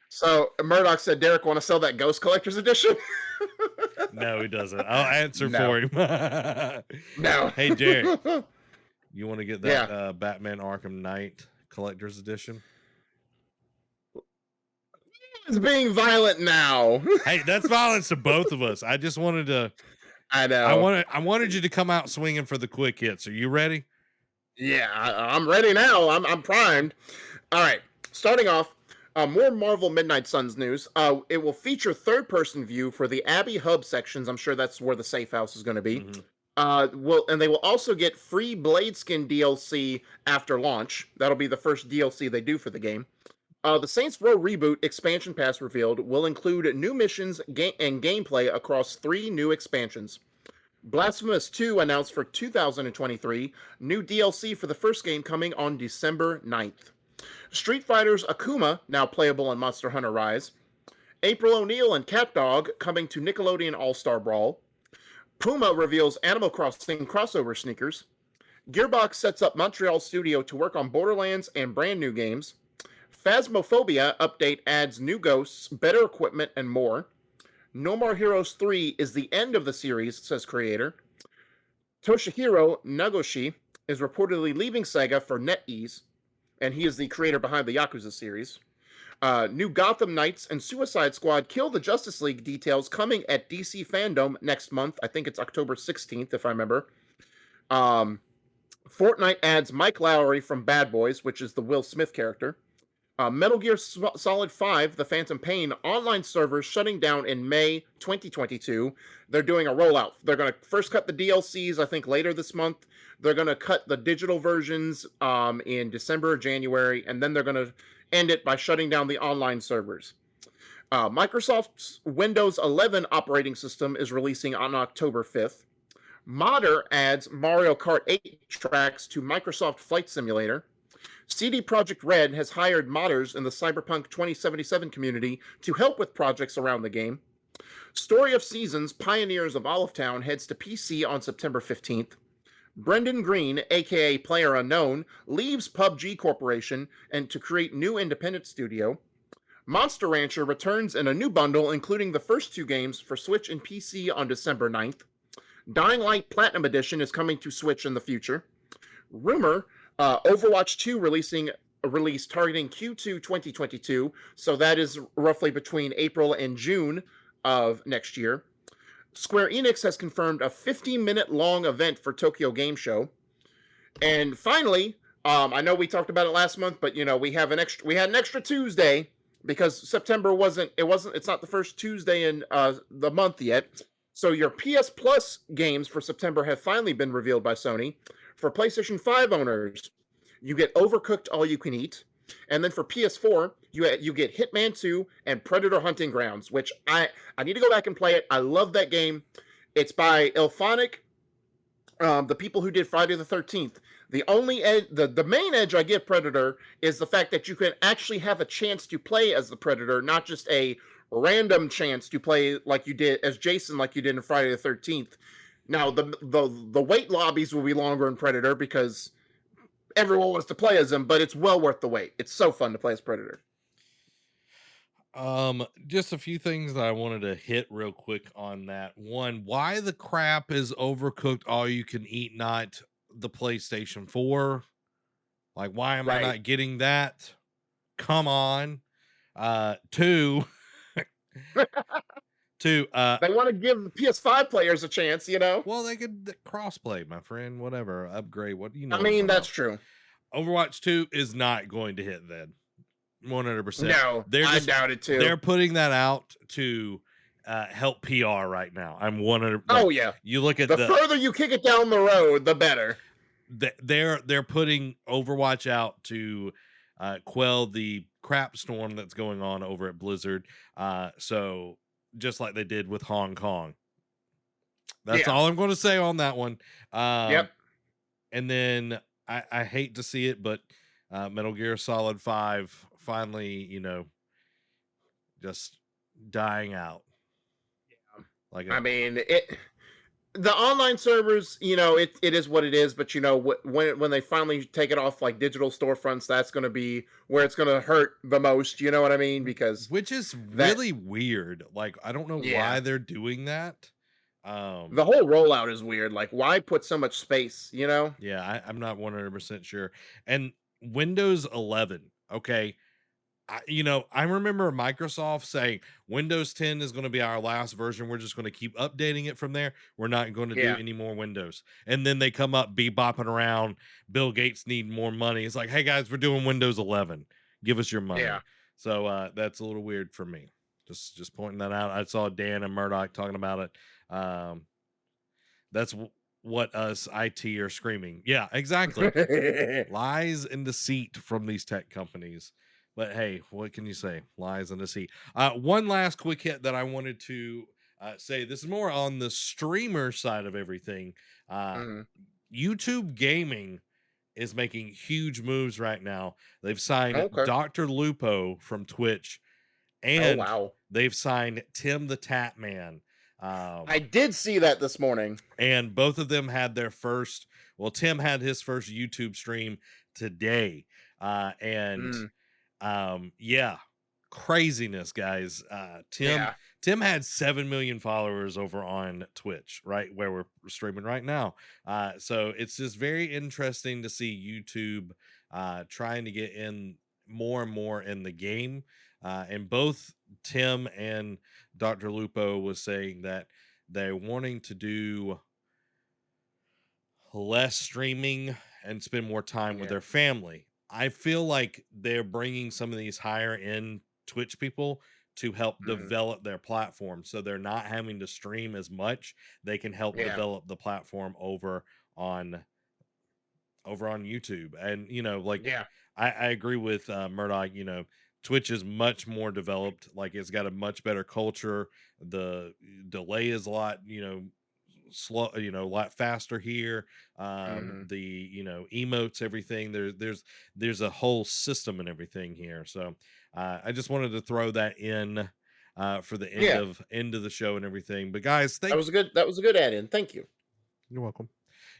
So Murdoch said, Derek, want to sell that Ghost Collector's Edition? No, he doesn't. I'll answer for him. No. Hey, Derek, you want to get that Batman Arkham Knight Collector's Edition? It's being violent now. Hey, that's violence to both of us. I just wanted to... I know. I wanted you to come out swinging for the quick hits. Are you ready? Yeah, I'm ready now. I'm primed. All right. Starting off, more Marvel Midnight Suns news. It will feature third-person view for the Abbey Hub sections. I'm sure that's where the safe house is going to be. And they will also get free Bladeskin DLC after launch. That'll be the first DLC they do for the game. The Saints Row Reboot expansion pass revealed will include new missions and gameplay across 3 new expansions. Blasphemous 2 announced for 2023, new DLC for the first game coming on December 9th. Street Fighter's Akuma, now playable in Monster Hunter Rise. April O'Neil and CatDog coming to Nickelodeon All-Star Brawl. Puma reveals Animal Crossing crossover sneakers. Gearbox sets up Montreal studio to work on Borderlands and brand new games. Phasmophobia update adds new ghosts, better equipment, and more. No More Heroes 3 is the end of the series, says creator. Toshihiro Nagoshi is reportedly leaving Sega for NetEase, and he is the creator behind the Yakuza series. New Gotham Knights and Suicide Squad Kill the Justice League details coming at DC Fandom next month. I think it's October 16th, if I remember. Fortnite adds Mike Lowry from Bad Boys, which is the Will Smith character. Metal Gear Solid 5, The Phantom Pain, online servers shutting down in May 2022. They're doing a rollout. They're going to first cut the DLCs, I think, later this month. They're going to cut the digital versions in December or January, and then they're going to end it by shutting down the online servers. Microsoft's Windows 11 operating system is releasing on October 5th. Modder adds Mario Kart 8 tracks to Microsoft Flight Simulator. CD Projekt Red has hired modders in the Cyberpunk 2077 community to help with projects around the game. Story of Seasons, Pioneers of Olivetown heads to PC on September 15th. Brendan Green, aka PlayerUnknown, leaves PUBG Corporation and to create new independent studio. Monster Rancher returns in a new bundle, including the first 2 games for Switch and PC on December 9th. Dying Light Platinum Edition is coming to Switch in the future. Rumor, Overwatch 2 release targeting Q2 2022, so that is roughly between April and June of next year. Square Enix has confirmed a 15-minute long event for Tokyo Game Show. And finally, I know we talked about it last month, but we had an extra Tuesday because September it's not the first Tuesday in the month yet. So your PS Plus games for September have finally been revealed by Sony. For PlayStation 5 owners, you get Overcooked All You Can Eat. And then for PS4, you get Hitman 2 and Predator Hunting Grounds, which I need to go back and play it. I love that game. It's by Ilphonic, the people who did Friday the 13th. The main edge I give Predator is the fact that you can actually have a chance to play as the Predator, not just a random chance to play like you did as Jason, like you did in Friday the 13th. Now the wait lobbies will be longer in Predator because everyone wants to play as him, but it's well worth the wait. It's so fun to play as Predator. Just a few things that I wanted to hit real quick on that. One, why the crap is Overcooked All You Can Eat not the PlayStation 4? Like, why am I not getting that? Come on. Two, they want to give the PS5 players a chance, Well, they could crossplay, my friend. Whatever, upgrade. What do you know? I mean, that's true. Overwatch 2 is not going to hit then. 100%. No, I doubt it too. They're putting that out to help PR right now. I'm 100. Oh yeah. You look at the further you kick it down the road, the better. They're putting Overwatch out to quell the crap storm that's going on over at Blizzard. So just like they did with Hong Kong. That's all I'm going to say on that one. Yep. And then I hate to see it, but Metal Gear Solid 5 finally, just dying out. Yeah. Like I mean, the online servers, it is what it is, but when they finally take it off like digital storefronts, that's going to be where it's going to hurt the most, you know what I mean? Which is really weird. Like, I don't know why they're doing that. The whole rollout is weird. Like, why put so much space, Yeah, I'm not 100% sure. And Windows 11, okay. I remember Microsoft saying Windows 10 is going to be our last version. We're just going to keep updating it from there. We're not going to do any more Windows. And then they come up bebopping around. Bill Gates need more money. It's like, hey guys, we're doing Windows 11. Give us your money. Yeah. So that's a little weird for me. Just pointing that out. I saw Dan and Murdoch talking about it. That's what us IT are screaming. Yeah, exactly. Lies and deceit from these tech companies. But hey, what can you say? Lies and deceit. One last quick hit that I wanted to say. This is more on the streamer side of everything. YouTube Gaming is making huge moves right now. They've signed Dr. Lupo from Twitch, and they've signed Tim the Tap Man. I did see that this morning. And both of them had their first. Well, Tim had his first YouTube stream today, craziness, guys. Tim had 7 million followers over on Twitch, right where we're streaming right now. So it's just very interesting to see YouTube trying to get in more and more in the game. And both Tim and Dr. Lupo was saying that they're wanting to do less streaming and spend more time with their family. I feel like they're bringing some of these higher end Twitch people to help develop their platform, so they're not having to stream as much. They can help develop the platform over on YouTube. And I agree with Murdoch. Twitch is much more developed. Like, it's got a much better culture. The delay is a lot slow, a lot faster here. The emotes, everything, there's a whole system and everything here. So I just wanted to throw that in for the end of the show and everything. But guys, that was a good add-in. Thank you. You're welcome.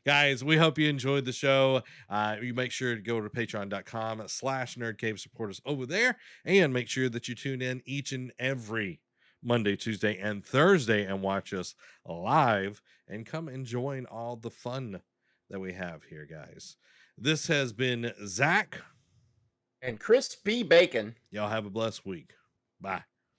Guys, we hope you enjoyed the show. You make sure to go to patreon.com/nerdcave, support us over there, and make sure that you tune in each and every Monday, Tuesday, and Thursday and watch us live and come and join all the fun that we have here, guys. This has been Zach. And crispy bacon. Y'all have a blessed week. Bye.